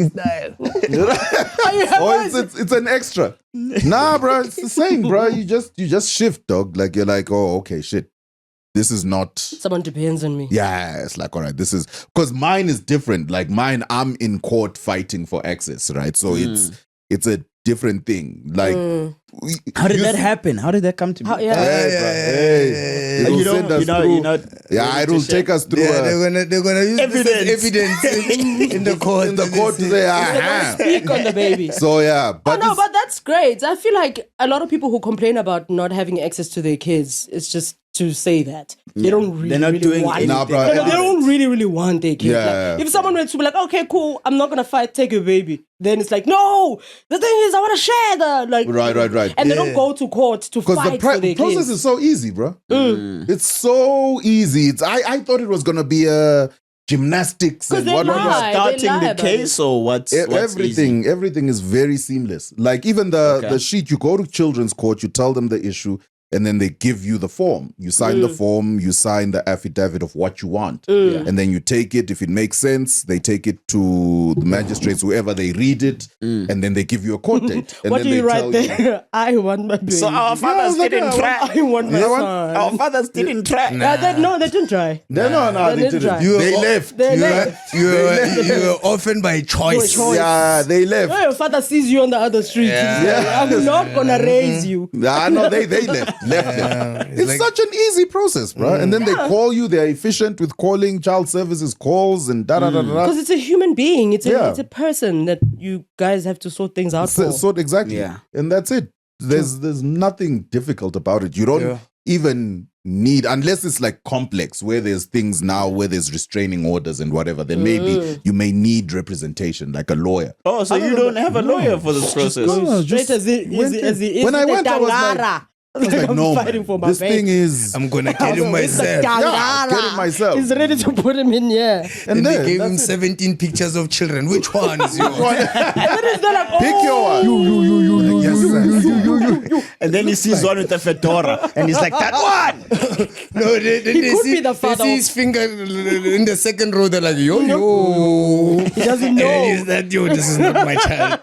style. Oh, it's an extra. Nah, bro, it's the same, bro. You just shift, dog. Like you're like, oh, okay, shit. This is not. Someone depends on me. Yeah, it's like, all right, this is because mine is different. Like mine, I'm in court fighting for access, right? So it's a different thing. Like, How did that happen? How did that come to be? Hey, it'll You send know, us you're through. not. Yeah, it'll take us through. Yeah, they're gonna use this as Evidence. evidence in the court. in the court to say, Speak on the baby. So yeah, but Oh no, but that's great. I feel like a lot of people who complain about not having access to their kids, it's just to say that they don't really, They're not really doing want anything. Nah, bro, they don't really want their kids. Yeah. Like, if someone were to be like, okay, cool, I'm not gonna fight, take your baby, then it's like, no, the thing is, I want to share the like, Right. and they don't go to court to because fight the for their process kids. is so easy, bro. It's so easy. I thought it was gonna be gymnastics 'Cause and they whatnot. lie. Starting lie the about case or what's easy? Everything is very seamless. Like even the sheet, you go to children's court, you tell them the issue, and then they give you the form. You sign the form, you sign the affidavit of what you want, and then you take it. If it makes sense, they take it to the magistrates, whoever they read it, and then they give you a court date. And What then do you they write tell there? I want my baby. So our fathers didn't try. I want my son. Our fathers didn't try. No, they didn't try. No, They they didn't try. didn't. They left. They You left. were orphaned by choice. Yeah, they left. When your father sees you on the other street, he's like, I'm not gonna raise you. Nah, no, they left them. It's like- such an easy process, bro. And then they call you. They're efficient with calling child services calls and da da da da. Because it's a human being. It's Yeah. a person that you guys have to sort things out for. So exactly. Yeah. And that's it. There's nothing difficult about it. You don't even need, unless it's like complex, where there's things now where there's restraining orders and whatever. Then maybe you may need representation, like a lawyer. Oh, so you don't have a lawyer for this process? Straight as it is. When I went, I was like, I'm no, fighting man, for my this baby. thing is. I'm gonna kill him It's a myself. Yeah, get it myself. He's ready to put him in here. And they then gave him that's it. 17 pictures of children. Which one is yours? And then he's there like, oh, Pick your one. Yes, sir. And then he sees one with a fedora, and he's like, "That one." No, then He they could see, be the they father see of- his finger in the second row. They're like, yo. He doesn't And know. he's like, yo, this is not my child.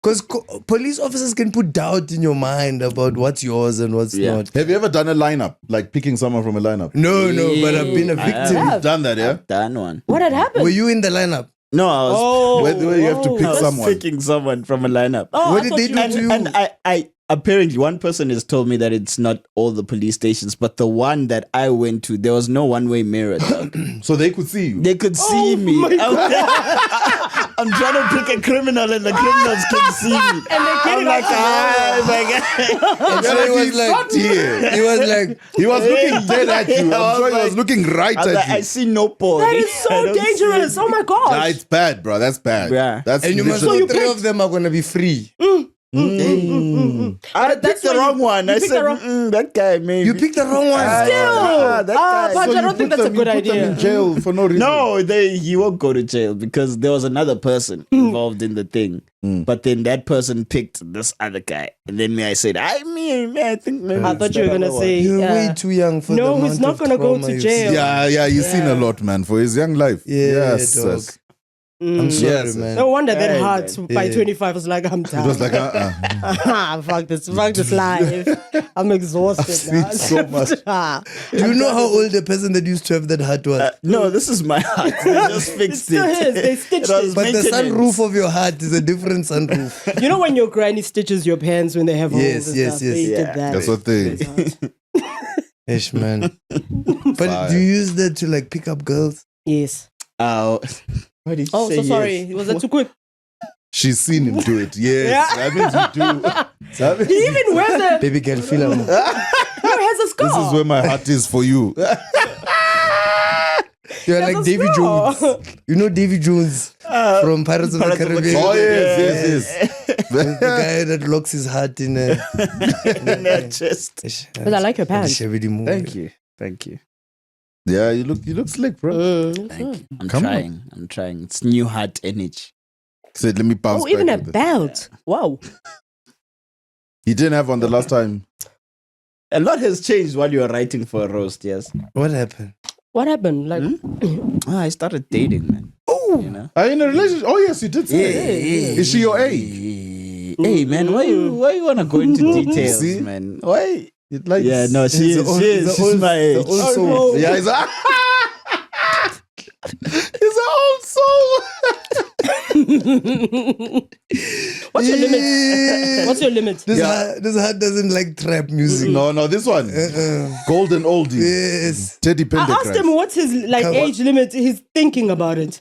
Because police officers can put doubt in your mind about what's yours and what's not. Have you ever done a lineup, like picking someone from a lineup? No, but I've been a victim. have. You've done that, yeah? Done one. What had happened? Were you in the lineup? No, I was. Oh, Where you have to pick I was someone. picking someone from a lineup. Oh, What I did thought they you- do to you? And I apparently one person has told me that it's not all the police stations, but the one that I went to, there was no one-way mirror, dog. So they could see you. They could see me. I'm trying to pick a criminal, and the criminals can see me. And they get I'm it like, out. oh my god. And so he was like, he was like, He was looking dead at you. I'm sure he was looking right I was like, at I you. see no porn. That is I so don't see dangerous. Oh my gosh. Nah, it's bad, bro. That's bad. Yeah. That's and you must literally- know three of them are going to be free. I picked the why wrong one. I picked said, the wrong- that guy maybe. You picked the wrong one. that guy. But I don't think that's a good you put them idea. in jail for no reason. No, he won't go to jail because there was another person involved in the thing. But then that person picked this other guy. And then I said, I think maybe I it's thought you were that going to other one. say, You're way too young for no, the he's amount not of gonna go trauma to you've jail. seen. Yeah, he's seen a lot, man, for his young life. Yeah, yes. dog. yes. I'm sorry, Yes. man. No wonder that Yeah, heart by yeah. 25 was like, I'm done. It was like, fuck this life. I'm exhausted now. so much. Do you know how old the person that used to have that heart was? No, this is my heart. They just fixed still it. is. They stitched It was it. But the maintenance. sunroof of your heart is a different sunroof. You know when your granny stitches your pants when they have holes Yes, and yes, stuff? yes. They Yeah. did that. that's what they. Ish, man. But Fire. do you use that to like pick up girls? Yes. Why did you Oh, say so yes? sorry. Was that too quick? She's seen him do it. Yes, Yeah. that means you do. That means- He even wears a... Baby girl, feel am. No, he has a scar. this is where my heart is for you. You're He has like a Davy scar. Jones. You know Davy Jones from Pirates of the Pirates of the Caribbean? Oh Yeah. yes. The guy that locks his heart in a... in their chest. Ish, But I like your pants. Thank you. Thank you. Yeah, you look slick, bro. Thank you. I'm Come on. trying. I'm trying. It's new heart energy. Said, let me bounce Oh, even a back with it. belt. Wow. He didn't have one the last time. A lot has changed while you were writing for a roast, yes. What happened? What happened? Like, I started dating, man. Oh! You know? Are you in a relationship? Oh yes, you did say. Is she your age? Hey, man, why you wanna go into details, See? man? Why? It like Yeah, no, He's she's the old- she's the old- my age. the old soul. Yeah, he's a he's an old soul. what's your limit? What's your limit? This heart doesn't like trap music. No, this one. Golden oldie. Yes. Teddy I Pendergrass. asked him what's his like Come on. age limit. He's thinking about it.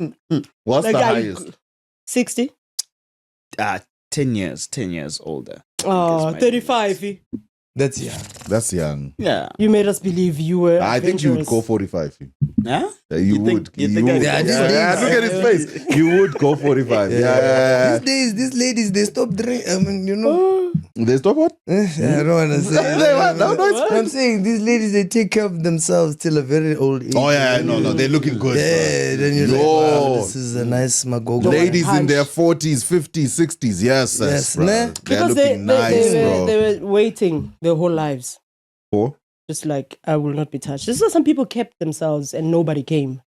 What's Like, the are highest? you 60? 10 years older. Oh, my 35. That's yeah. That's young. Yeah. You made us believe you were. I think you would adventurous. go 45. Huh? You would. You think I- would. Yeah, these Yeah, days- look at his face. You would go 45. Yeah. These days, these ladies, they stop drinking. I mean, you know. They stop what? I don't want to say. They what? No, it's What? I'm saying these ladies, they take care of themselves till a very old age. Oh yeah, no, they're looking good. Yeah, then you're like, Yo. wow, this is a nice magogo. Ladies in Punch. their 40s, 50s, 60s. Yes, Yes, bro. ne? They're Because looking nice, bro. they were waiting their whole lives. For? Just like, I will not be touched. This is why some people kept themselves and nobody came.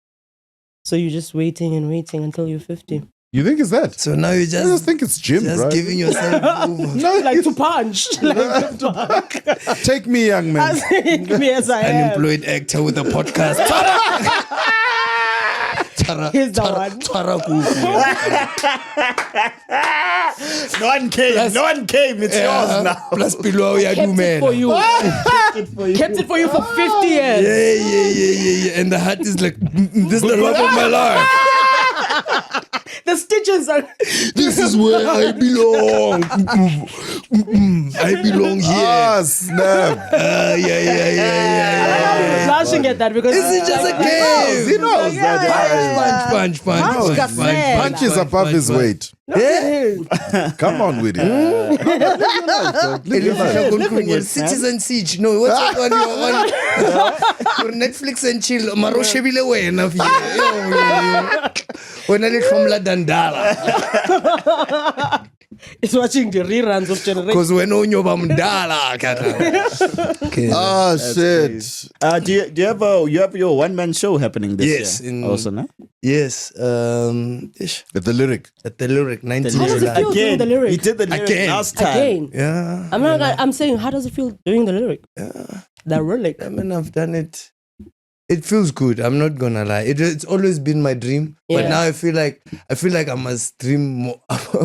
So you're just waiting and waiting until you're 50. You think it's that? So now you I just just think it's Jim, just right? giving yourself over. No, Like to punch. Like to punch. take me, young man. Take me as I am. Unemployed actor with a podcast. Tara, Here's the one. Tara Kuku. No one came. No one came. It's yours now. Plus below ya do Kept it man. for you. Kept it for you for 50 years. Yeah. And the heart is like, this is the love of my life. The stitches are. This is where I belong. I belong here. Ah, snap. Yeah. Blushing at that because This is just a game. He knows that. Punch. Punch Gasela. Punch is above his weight. Yeah. Come on with it. Live your life. Citizen Siege. No, what's that one you're on? You're Netflix and chill. Maro shebile wena fi. Wena le hlomla dandala. It's watching the reruns of Generation. Because wena unyoba mdala kana. Okay. Ah, shit. Do you have your one-man show happening this Yes, year? in- Also, no? Yes. Ish. At the lyric. At the lyric, 19 How does it July. feel doing the lyric? He did the lyric Again. last time. Again. Yeah. I'm saying, how does it feel doing the lyric? The lyric. I mean, I've done it. It feels good. I'm not gonna lie. It's always been my dream, but Yeah. now I feel like I must dream more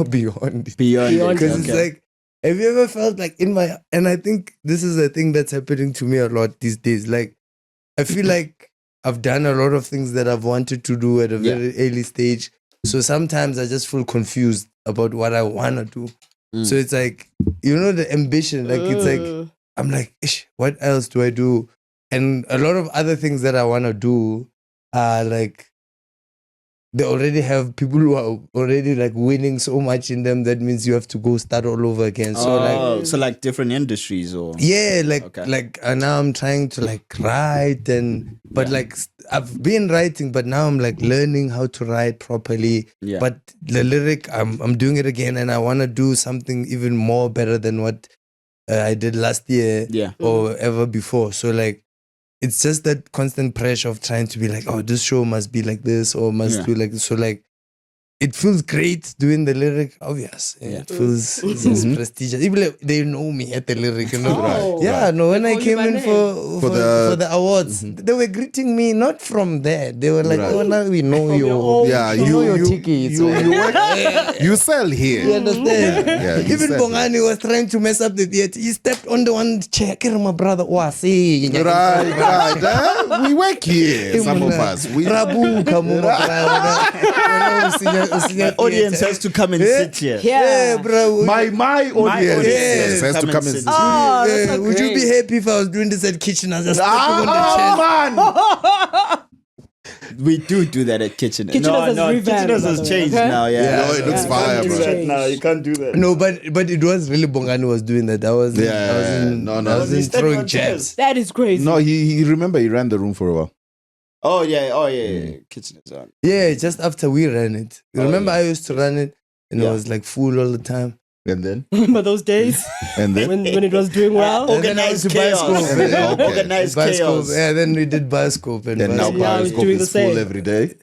beyond it. Beyond it, Because okay. it's like, have you ever felt like and I think this is a thing that's happening to me a lot these days. Like, I feel like I've done a lot of things that I've wanted to do at a very early stage. So sometimes I just feel confused about what I wanna do. So it's like, you know, the ambition. Like it's like I'm like, ish, what else do I do? And a lot of other things that I want to do are like, they already have people who are already like winning so much in them. That means you have to go start all over again. So like different industries or yeah, like Okay. now I'm trying to like write but like I've been writing, but now I'm like learning how to write properly. Yeah. But the lyric, I'm doing it again, and I want to do something even more better than what I did last year or ever before. So like, it's just that constant pressure of trying to be like, oh, this show must be like this or must do like this. So like, it feels great doing the lyric. Obvious, it feels it's prestigious. Even like, they know me at the lyric, you know. Oh. Yeah, no. When They I call you came by in name. for the awards, they were greeting me not from there. They were like, "Oh, now we know your you." own- Yeah, We know your tickets. you sell here. You understand? Yeah, you Even said Bongani was trying to mess up the theater. He stepped on the one chair. My brother, Wazi. Right. We work here, some of us. We Rabu, come on, My audience has to come and sit here. Yeah, bro. my audience audience has to come and sit. sit. Oh, that's so Would you be great. happy if I was doing this at kitchen? I was just stepping on the chair. man! We do that at Kitchen. Kitcheners No, has revamped, Kitcheners by has the way, changed okay? now. Yeah, No, it looks fire, it's bro. changed. now you can't do that. No, but it was really Bongani was doing that. I was No. I was He's stepping throwing on chairs. jabs. That is crazy. No, he remember he ran the room for a while. Oh yeah. Kitchen is on. Yeah, just after we ran it. Remember, yeah. I used to run it, and it Yeah. was like full all the time. And then Remember those days and then when it was doing well? And then I Organized went to chaos. Bioscope. And then, okay. Organized Bioscope. chaos. Yeah, then we did Bioscope and and now Bioscope. Yeah, I was Bioscope doing the is full same. every day.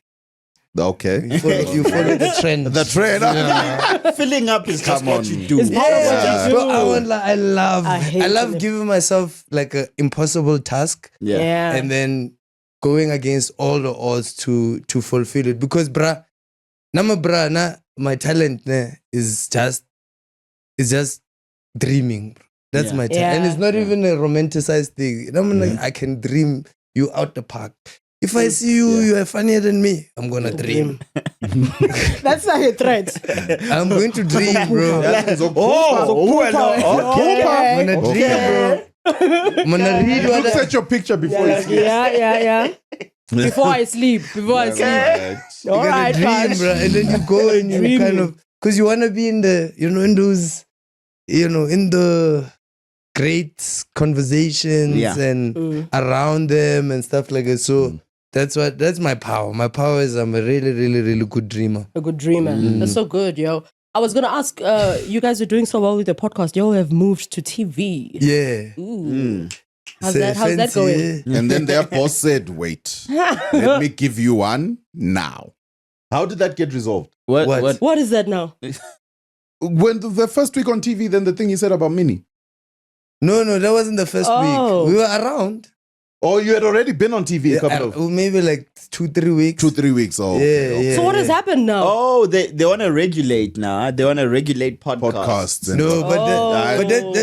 Okay. You follow the trend. The trend. Filling up is just Come what on. you do. It's part of what Yeah. you do. But I won't lie, I hate I love it. giving myself like an impossible task Yeah. and then going against all the odds to fulfill it. Because my talent is just dreaming. Bro. That's Yeah. my talent. And Yeah. it's not even a romanticized thing. And I'm like, I can dream you out the park. If I see you are funnier than me, I'm gonna dream. That's like a threat. I'm going to dream, bro. I'm gonna dream, bro. I'm gonna read what Looks at your picture before you sleep. Yeah. Before I sleep. All You're gonna right, dream, Panch. bro. And then you go and you Dreaming. kind of, because you want to be in the, in those, in the great conversations Yeah. and around them and stuff like that. So that's my power. My power is I'm a really, really, really good dreamer. A good dreamer. That's so good, yo. I was gonna ask, you guys are doing so well with the podcast. Y'all have moved to TV. Yeah. Ooh. How's Say that fancy, going? yeah. And then their boss said, wait, let me give you one now. How did that get resolved? What? What is that now? When the first week on TV, then the thing he said about Minnie. No, that wasn't the first Oh. week. We were around. Oh, you had already been on TV a couple of Maybe like 2-3 weeks. 2-3 weeks. Oh, Yeah. So what has happened now? Oh, they want to regulate now. Huh? They want to regulate podcasts. podcasts. And No, but Oh.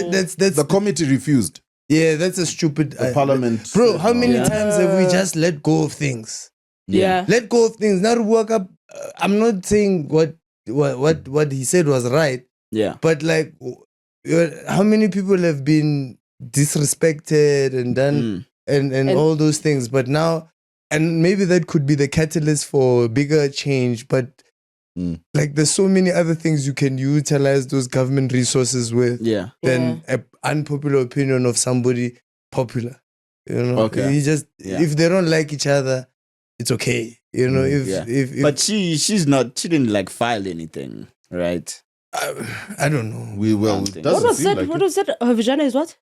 that's the committee refused. yeah, that's a stupid. The parliament. Bro, said how no. many Yeah. times have we just let go of things? Yeah. Let go of things. Now to work up. I'm not saying what he said was right, Yeah. but like, how many people have been disrespected and done and all those things? But now, and maybe that could be the catalyst for bigger change. But like, there's so many other things you can utilize those government resources with Yeah. than an unpopular opinion of somebody popular. Okay. You just Yeah. if they don't like each other, it's okay. If But she didn't like file anything, right? I don't know. We will. What Doesn't What was seem that? like What it. was that? Her vagina is what?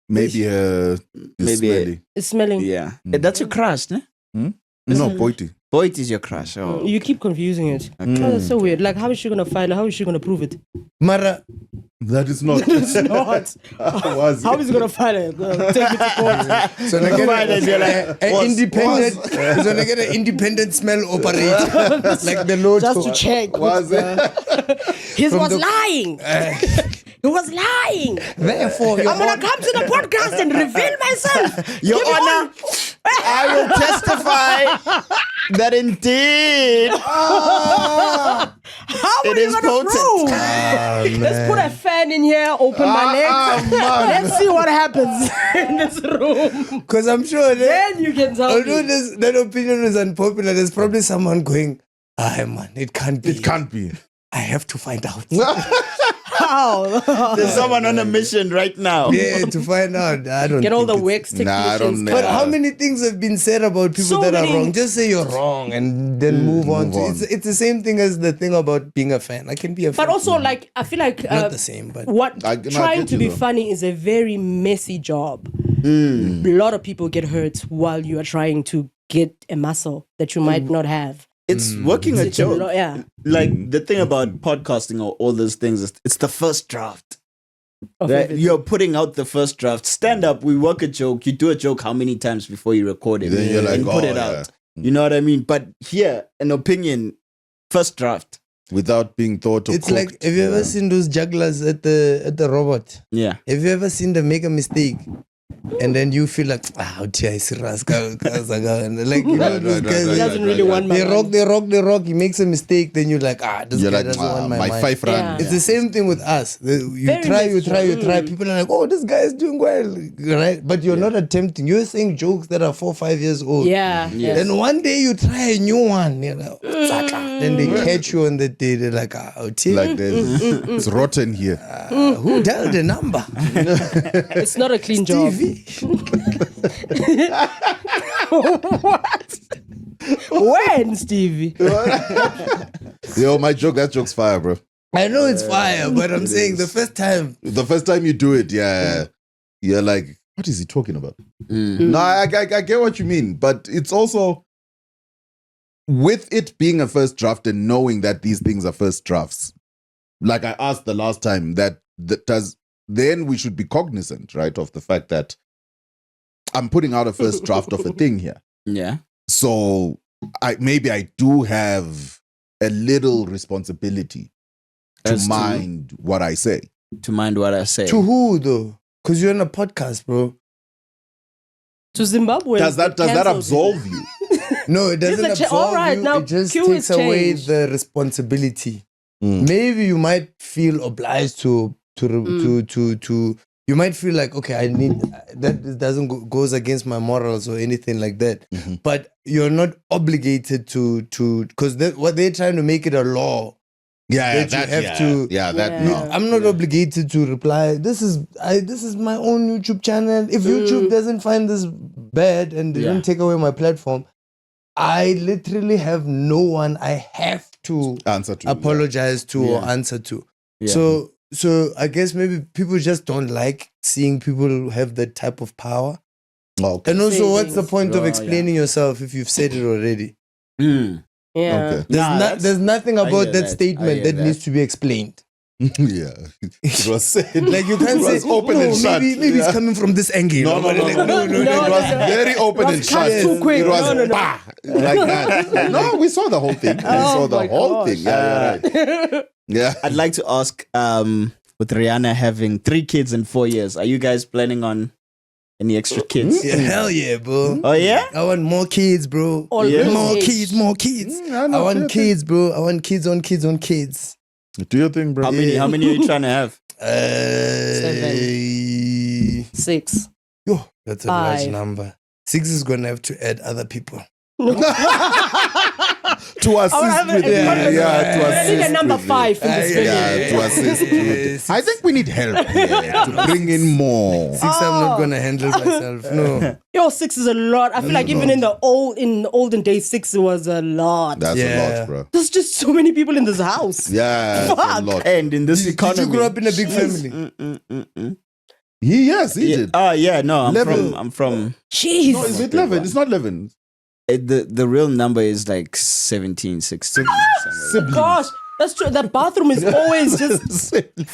Maybe is Maybe- smelly. It's smelling. Yeah. That's your crush, ne? No, Boity. Boy, it is your crush. Oh. You keep confusing it. Oh, that's so weird. Like, how is she gonna file it? How is she gonna prove it? Mara, That is not. It's not. Was How is he gonna file it? Take it to court. so I Fine, and you're like, an independent. So I get an independent smell operator, like the Lord. Just to check. Was it? He was the- lying. He was lying. Therefore, I'm gonna come to the podcast and reveal myself. Your Give me Honor, I will testify that indeed How it are you is gonna potent. prove? Let's put a fan in here, open my legs. Let's see what happens in this room. because I'm sure that Then you can tell although me. that opinion is unpopular, there's probably someone going, man, it can't be. It can't be. I have to find out. How? There's someone on a mission right now. Yeah, to find out. I don't Get all think the it's- wax Nah, I don't technicians. know. But how many things have been said about people So that many. are wrong? Just say you're wrong and then move on. move to on. It's the same thing as the thing about being a fan. I can be a fan. But also, like, I feel like not the same, but what I trying get to you be though. funny is a very messy job. A lot of people get hurt while you are trying to get a muscle that you might not have. It's working a It's a joke. lot, yeah. Like the thing about podcasting or all those things is it's the first draft. Of Right? everything. You're putting out the first draft. Stand up, we work a joke. You do a joke how many times before you record it? Then you're like, and put oh, it yeah. out. You know what I mean? But here, an opinion, first draft. Without being thought of. It's like, have you ever seen those jugglers at the robot? Yeah. Have you ever seen them make a mistake? And then you feel like, like, you know, those guys, He doesn't really want my they rock. He makes a mistake, then you're like, this You're guy like, doesn't want my my money. 5 rand. Yeah. It's the same thing with us. You Very try. People are like, oh, this guy is doing well, right? But you're not attempting. You're saying jokes that are 4 or 5 years old. Yeah. Yes. Then one day you try a new one. You're like, then they catch you on the day. They're like, Like this. It's rotten here. who dialed the number? It's not a clean job. What? When, Stevie? Yo, that joke's fire, bro. I know it's fire, but I'm saying the first time. The first time you do it, yeah, you're like, what is he talking about? No, I get what you mean, but it's also with it being a first draft and knowing that these things are first drafts. Like I asked the last time, then we should be cognizant, right, of the fact that I'm putting out a first draft of a thing here. Yeah. So I do have a little responsibility to As to- mind what I say. To mind what I say. To who though? Because you're on a podcast, bro. To Zimbabwe. Does that absolve you? No, it doesn't It's a absolve all right, you. now It just Q takes is away changed. the responsibility. Maybe you might feel obliged to you might feel like, okay, I need that doesn't goes against my morals or anything like that. But you're not obligated to because what they're trying to make it a law. Yeah, That you have to- no. I'm not obligated to reply. This is my own YouTube channel. If YouTube doesn't find this bad and they don't take away my platform, I literally have no one I have to Answer to apologize to or answer to. Yeah. So I guess maybe people just don't like seeing people have that type of power. Okay. And also, Say what's the things. point of Oh, explaining yourself if you've said it already? Mm. Yeah. Okay. There's nothing I about hear that that. I statement hear that that. needs to be explained. Yeah. It was said. Like you can't It say was open and shut. maybe it's Yeah. coming from this angle. No. Like, no. It was very open Was and cut shut. too quick. It was No. bah, like that. No, we saw the whole thing. We saw the my whole gosh. thing. Yeah, you're right. Yeah. I'd like to ask, with Rihanna having 3 kids in 4 years, are you guys planning on any extra kids? Yeah, hell yeah, bro. Oh yeah? I want more kids, bro. Always More age. kids, more kids. I know, I want do your kids, bro. I want kids on kids on kids. Do your thing, bro. How many are you trying to have? 6. Yo, that's a large 5. number. 6 is gonna have to add other people. To assist with to I need a assist number with 5 in this video. Yeah, to assist with I think we need help here to bring in more. 6 I'm not gonna handle myself. No. Yo, 6 is a lot. I feel like even in the olden days, 6 was a lot. That's a Yeah. lot, bro. There's just so many people in this house. Yeah, that's a Fuck. lot. And in this Did economy. you grow up in a big family? Yes, he did. Oh yeah, no, Level. I'm from Jeez. No, is it 11? It's not 11. the real number is like 17, 16. somewhere. Gosh, that's true. The bathroom is always just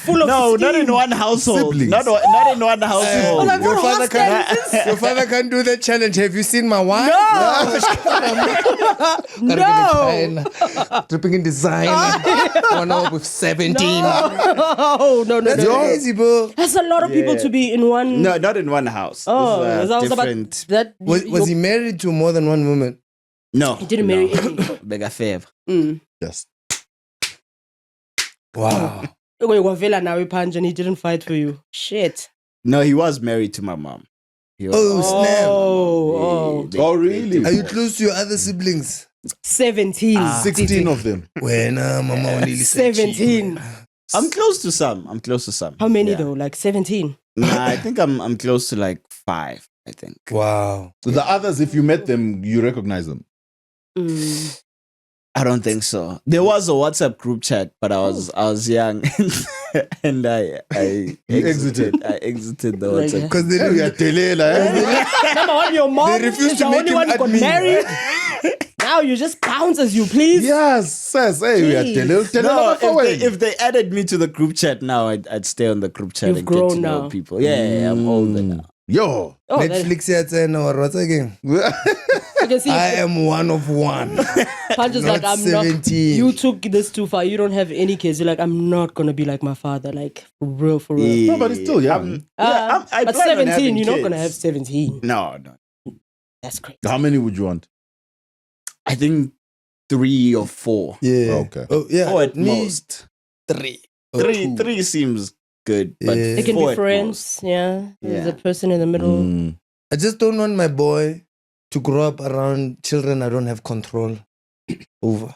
full of No, not in steam. one household. Siblings. Not in one household. like, Your what father hostel can't. is this? Your father can't do that challenge. Have you seen my wife? No. Dripping in design. One up with 17. No, That's no. crazy, bro. That's a lot of people to be in one. No, not in one house. Oh, This is, that was about different. that. Was he married to more than one woman? No, He didn't marry any. Bega favor. Yes. Wow. Wait, Wavela now Panch and he didn't fight for you. Shit. No, he was married to my mom. He was- Oh, snap. Oh, Oh, really? Are you close to your other siblings? 17. 16 of them. When mama only said 17. I'm close to some. How many Yeah. though? Like 17. Nah, I think I'm close to like 5. I think. Wow. So the others, if you met them, you recognize them. I don't think so. There was a WhatsApp group chat, but I was young and I exited. I exited the WhatsApp. Because they Yeah, don't. Telela, eh? Number one, your mom They refuse is to the make only him one who got admin. married. Now now you just bounce as you please. Yes, says, hey, we are Jeez. No, if they added me to the group chat now, I'd stay on the group chat You've and get to grown know now. people. Yeah, I'm older now. Yo. Oh, that- Netflix yet or what's again? you can see I am one of one. Punch is like, not I'm not. 17. You took this too far. You don't have any kids. You're like, I'm not gonna be like my father. Like for real, for real. No, but it's still young. I But plan on 17, having you're not kids. gonna have 17. No. That's crazy. How many would you want? I think 3 or 4. Yeah. Okay. Oh yeah. 4 at Me, most. 3. or 2. 3 seems good. But Yeah. They can 4 be at friends. most. Yeah. There's Yeah. a person in the middle. Mm. I just don't want my boy to grow up around children I don't have control over.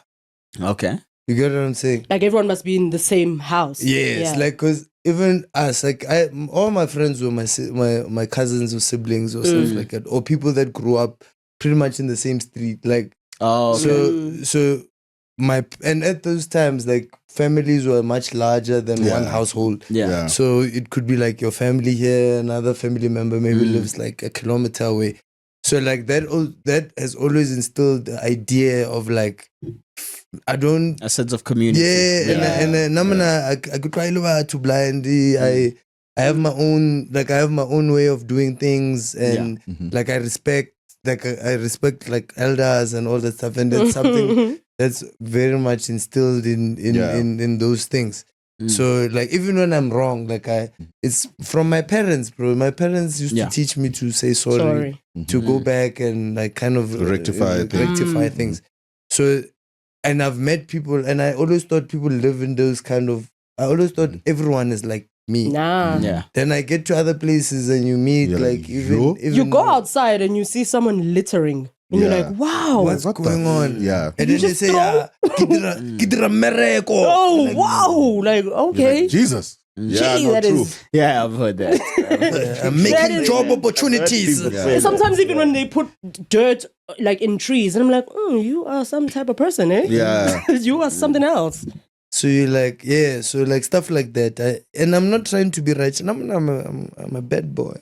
Okay. You get what I'm saying? Like everyone must be in the same house. Yes, Yeah. like because even us, like all my friends were my cousins or siblings or stuff like that, or people that grew up pretty much in the same street. Like Oh, okay. so and at those times, like families were much larger than one household. Yeah. So it could be like your family here, another family member maybe lives like a kilometer away. So like that has always instilled the idea of like I don't. A sense of community. Yeah, and namana I could try to blind. I have my own way of doing things, and like I respect like elders and all that stuff, and that's something that's very much instilled in those things. So like even when I'm wrong, like it's from my parents, bro. My parents used to teach me to say sorry. To go back and like kind of rectify things. So, and I've met people, and I always thought people live in those kind of. I always thought everyone is like me. Nah. Yeah. Then I get to other places and you meet You're like like, even You go outside and you see someone littering. And you're Yeah. like, wow. what's What the going on? Yeah. And then they say, Kidra mereko. Oh, Like, wow. Like, okay. Like, Jesus. Yeah, Gee, no, that true. is- Yeah, I've heard that. I'm That making is- job opportunities. I've heard people say Sometimes even when they put dirt like in trees, and I'm like, you are some type of person, eh? Yeah. You are something else. So you're like, so like stuff like that. And I'm not trying to be righteous. I'm a bad boy.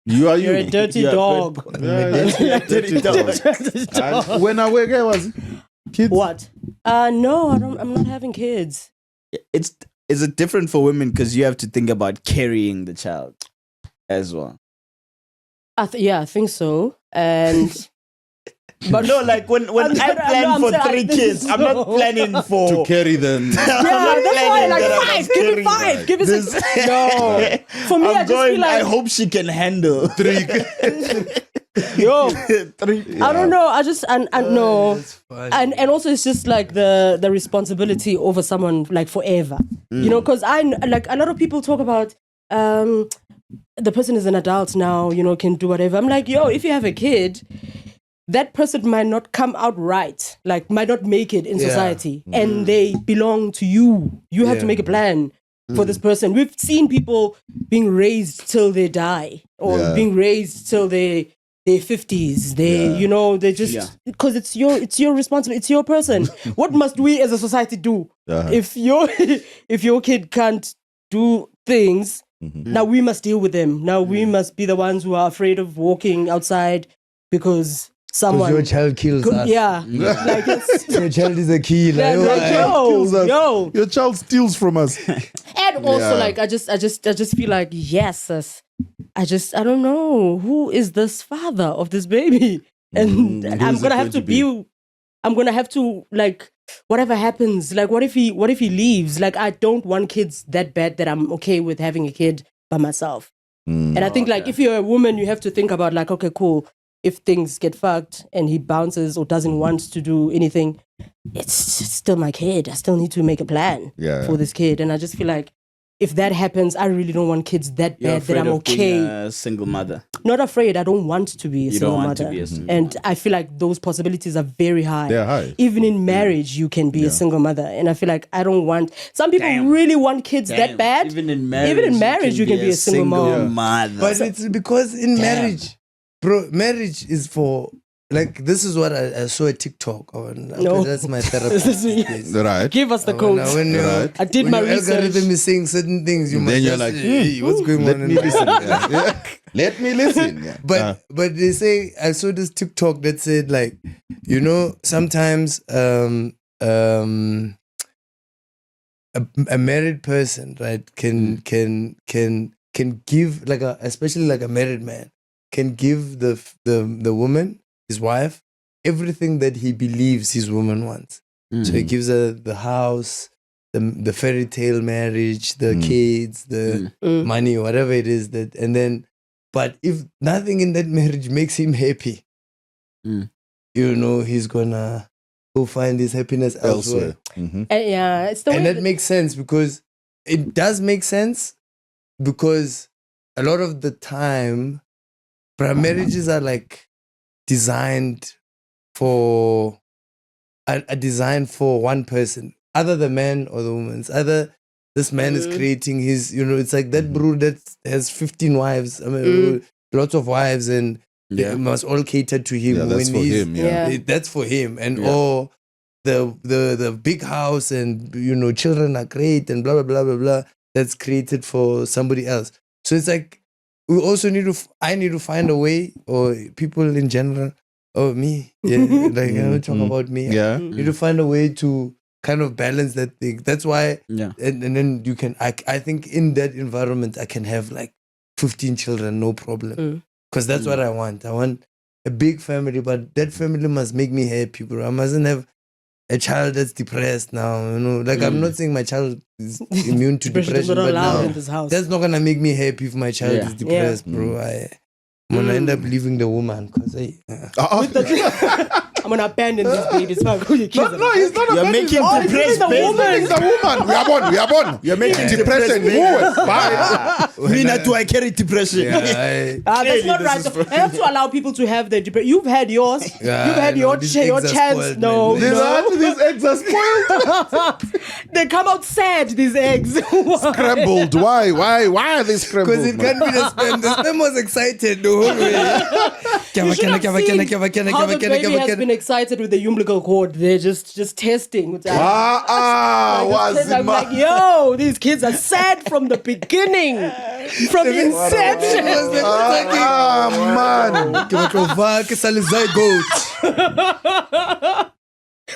You're a dirty You're a dog. Yeah, yeah, dirty dog. And when I were was kids. What? No, I'm not having kids. Is it different for women because you have to think about carrying the child as well? I think so. And But no, like when I plan for 3 kids, I'm not planning for To carry them. yeah, that's why like that I'm 5. Give me carrying 5. Give me 6. this. No, for me, I I'm just going. feel like I hope she can handle 3. yo. 3. I don't know. I just and no. That's fine. And also it's just like the responsibility over someone like forever, you know, because I like a lot of people talk about the person is an adult now, you know, can do whatever. I'm like, yo, if you have a kid, that person might not come out right, like might not make it in society, and they belong to you. You have to make a plan for this person. We've seen people being raised till they die, or being raised till their 50s. They, you know, they just because it's your responsibility. It's your person. What must we as a society do if your kid can't do things? Now we must deal with them. Now we must be the ones who are afraid of walking outside because someone. Your child kills us. Yeah, like it's, Your child is a killer. yeah, like, Kills us. yo. Your child steals from us. And also, like, I just feel like, yes, sis, I don't know who is this father of this baby, and I'm Who's it gonna have going to be. I'm gonna have to like whatever happens. Like, what if he leaves? Like, I don't want kids that bad that I'm okay with having a kid by myself. And I think like if you're a woman, you have to think about like, okay, cool. If things get fucked and he bounces or doesn't want to do anything, it's still my kid. I still need to make a plan for this kid. And I just feel like if that happens, I really don't want kids that You're bad that afraid I'm of okay. being a single mother. Not afraid. I don't want to be a You single don't want mother. to be a single And I feel like those possibilities are very high. They're high. Even in marriage, you can be a single mother. And I feel like I don't want... Some people really want kids that bad. Even in marriage, you can be a single mom. mother. But it's because in marriage, bro, marriage is for like this is what I saw a TikTok on. No. That's my therapist. these days. Right. Give us the Now, code. when Right. I did when my your research. algorithm is saying certain things, you Then must you're just like, say, hey, what's going Let on? me listen. Yeah. Let me listen. Yeah. But they say, I saw this TikTok that said like, sometimes a married person, right, can give especially like a married man can give the woman, his wife, everything that he believes his woman wants. So he gives her the house, the fairy tale marriage, the kids, the money, whatever it is but if nothing in that marriage makes him happy, he's gonna go find his happiness elsewhere. It's the way and that makes sense because it does make sense because a lot of the time, marriages are like designed for one person, either the man or the woman. It's either this man is creating his, it's like that bro that has 15 wives, lots of wives, and they must all cater to him. Yeah, that's for him. Yeah. That's for him. And or the big house and, children are great and blah, blah, blah, blah, blah. That's created for somebody else. So it's like, we also I need to find a way, or people in general, or me, I don't talk about me. Yeah. Need to find a way to kind of balance that thing. That's why, and then you can, I think in that environment, I can have like 15 children, no problem. Because that's what I want. I want a big family, but that family must make me happy, bro. I mustn't have a child that's depressed now, I'm not saying my child is immune to depression, but now in this house. that's not gonna make me happy if my child is depressed, bro. I'm gonna end up leaving the woman because I'm gonna abandon these babies. No, he's not You're making depressed the woman. the woman. We are born. You're making depression worse. Bye. Me not do I carry depression. That's not right. I have to allow people to have their depression. You've had yours. You've had your chance. No, These eggs are spoiled. They come out sad. These eggs. Scrambled. Why are they scrambled? Because it can't be the sperm. The sperm was excited the whole way. You should have seen how the baby has been excited with the umbilical cord. They're just testing. I'm like, yo, these kids are sad from the beginning, from inception. Man.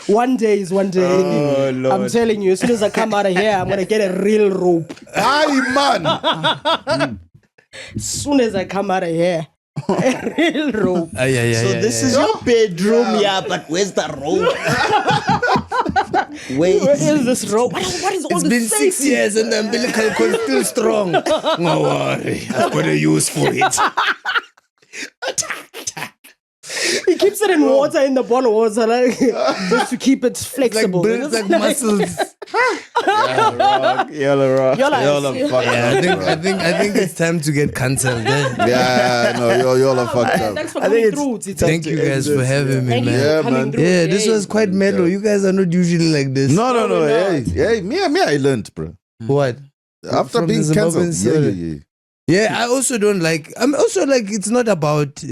One day is one day. Oh, Lord. I'm telling you, as soon as I come out of here, I'm gonna get a real rope. Aye, man. As soon as I come out of here, a real rope. So this is your bedroom, but where's the rope? Wait. Where is this rope? What is all It's this been 6 years and the umbilical cord is still strong. No worry, I've got a use for it. He keeps it in water, in the bottle of water, just to keep it flexible. It's like muscles. Yellow rock. I think it's time to get cancelled. Y'all are fucked up. Thanks for coming through. Thank you guys for having me, Thank you man. for coming through. Yeah, this was quite mellow. You guys are not usually like this. No. Hey, me, I learned, bro. What? After From being the cancelled. Zimbabweans, Yeah, I also don't like. I'm also like, it's not about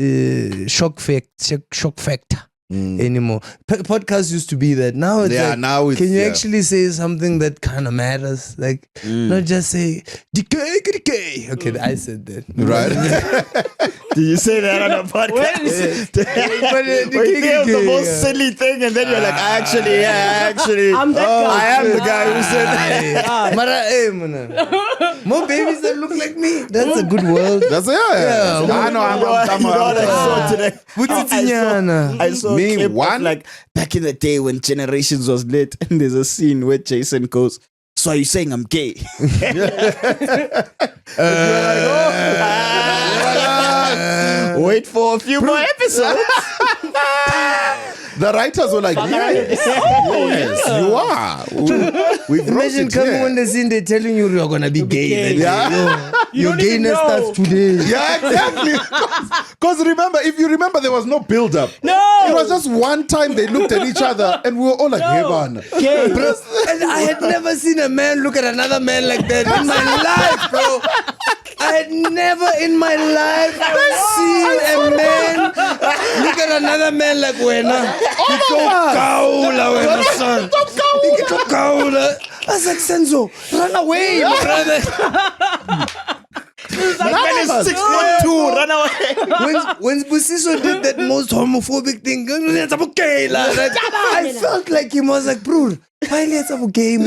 shock factor anymore. Podcast used to be that. Now it's like, now it's, can you actually say something that kind of matters? Like, not just say decay. Okay, I said that. Right. Did you say that on a podcast? But Wait, the most silly thing, and then you're like, actually, I'm that guy. I am the guy who said that. More babies that look like me. That's a good world. That's I know. I saw Me, a clip of, one? like back in the day when Generations was lit, and there's a scene where Jason goes, "So are you saying I'm gay?" Wait for a few more episodes. The writers were like, yes, you are. We've Imagine coming on the scene, they're telling you you're gonna be gay. Your gayness starts today. Yeah, exactly. Because if you remember, there was no build-up. No. It was just one time they looked at each other and we were all like, hey, man. Okay. Bro, and I had never seen a man look at another man like that in my life, bro. I had never in my life seen a man look at another man like Wena. I was like, Senzo, run away, my brother. That man is must. 6'2", run away. when Busiso did that most homophobic thing, I felt like him. I was like, bro, finally it's a game.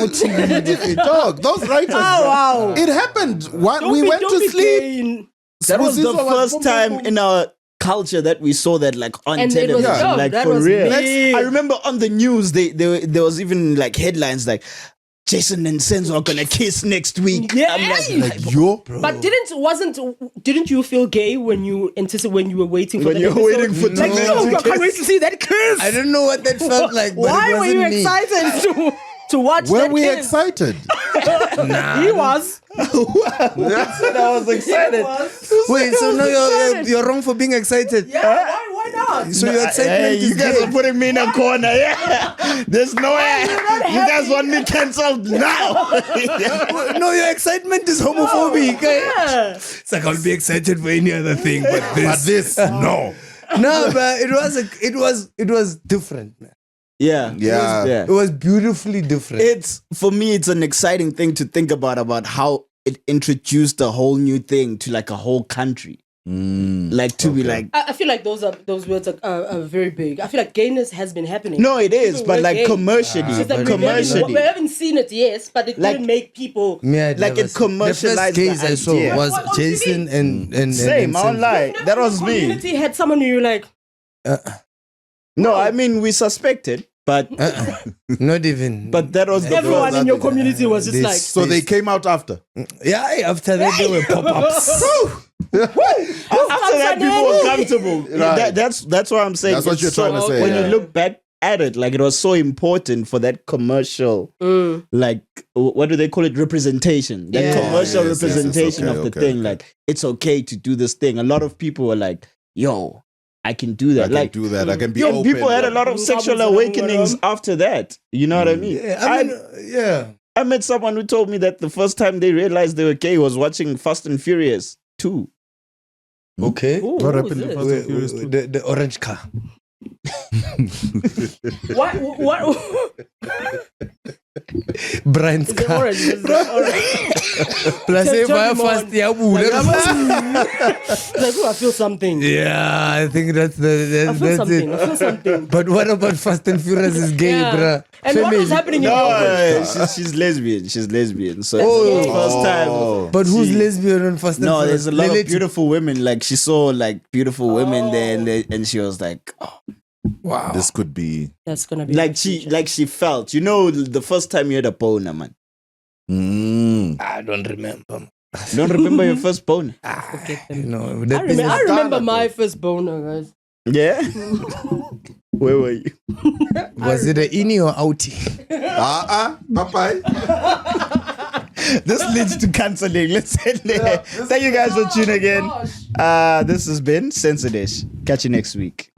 Dog, those writers. wow. It happened. Don't We be- went don't to be sleep. gay. That was the Busiso first time in our culture that we saw that like on And it was television, dope. like That for was real. big. I remember on the news there was even like headlines like Jason and Senzo are gonna kiss next week. Yeah. I'm like, Yo, But didn't you feel gay when you were waiting for When that you were episode? waiting for like, two men yo, to I can't wait to see that kiss. I don't know what that felt like, but Why it were wasn't you me. excited to watch were that we kiss? excited? He was. I was excited. Wait, so no, you're wrong for being excited. Yeah, why not? So your excitement Hey, is you guys gay. are putting me in a corner. Yeah, there's no way. You guys want me cancelled now? No, your excitement is homophobic. Yeah. It's like I'll be excited for any other thing, but this, no. No, but it was different, man. Yeah, Yeah. It was beautifully different. It's for me. It's an exciting thing to think about how it introduced a whole new thing to like a whole country. Like to be like, I feel like those words are very big. I feel like gayness has been happening. no, it is, People but were like gay. commercially, It's like commercially. we haven't seen it, yes, but it Like- didn't make people. Me, I'd like never it seen- commercialized The first the case I saw idea. was What, on Jason and Same, I don't Senzo. lie. That was the me. community had someone who you like. No, I mean we suspected, but Not even. but that was the Everyone first. in your community was just This- like. So they came out after. Yeah, after that there were pop-ups. After that, people were comfortable. Right. That's what I'm saying. That's what It's you're trying to say, When yeah. you look back at it, like it was so important for that commercial, like what do they call it? Representation. That Yeah. commercial Yes, yes, representation okay, of the okay, thing. okay. Like it's okay to do this thing. A lot of people were like, "Yo, I can do I that." can Like do that. I can be yo, open. people had a lot of sexual awakenings after that. You know what I mean? Yeah, I mean, yeah. I met someone who told me that the first time they realized they were gay was watching Fast and Furious 2. Okay. Ooh, What who happened was to it? Fast and Furious too? The orange car. What? Brian's Is it car. orange? Is it orange? Plus, Tell if I me fast, more. yeah, Like, oh, I feel something. yeah, I think that's the I feel that's something. it. I feel something. But what about Fast and Furious is gay, Yeah. bruh? And what was happening in No, she's lesbian. She's lesbian. So Oh. the first time. But who's she- lesbian on Fast and No, Furious? there's a lot Lily- of beautiful women. Like she saw like beautiful women there, and she was like, oh. Wow. This could be. That's gonna be like she felt. You know, the first time you had a boner, man. I don't remember. You don't remember your first boner? You know, I that thing remember, I is- remember my first boner, guys. Yeah. Where were you? was it an innie or outie? Bye-bye. This leads to cancelling. Let's end there. Thank you guys for tuning in. This has been Censored-Ish. Catch you next week.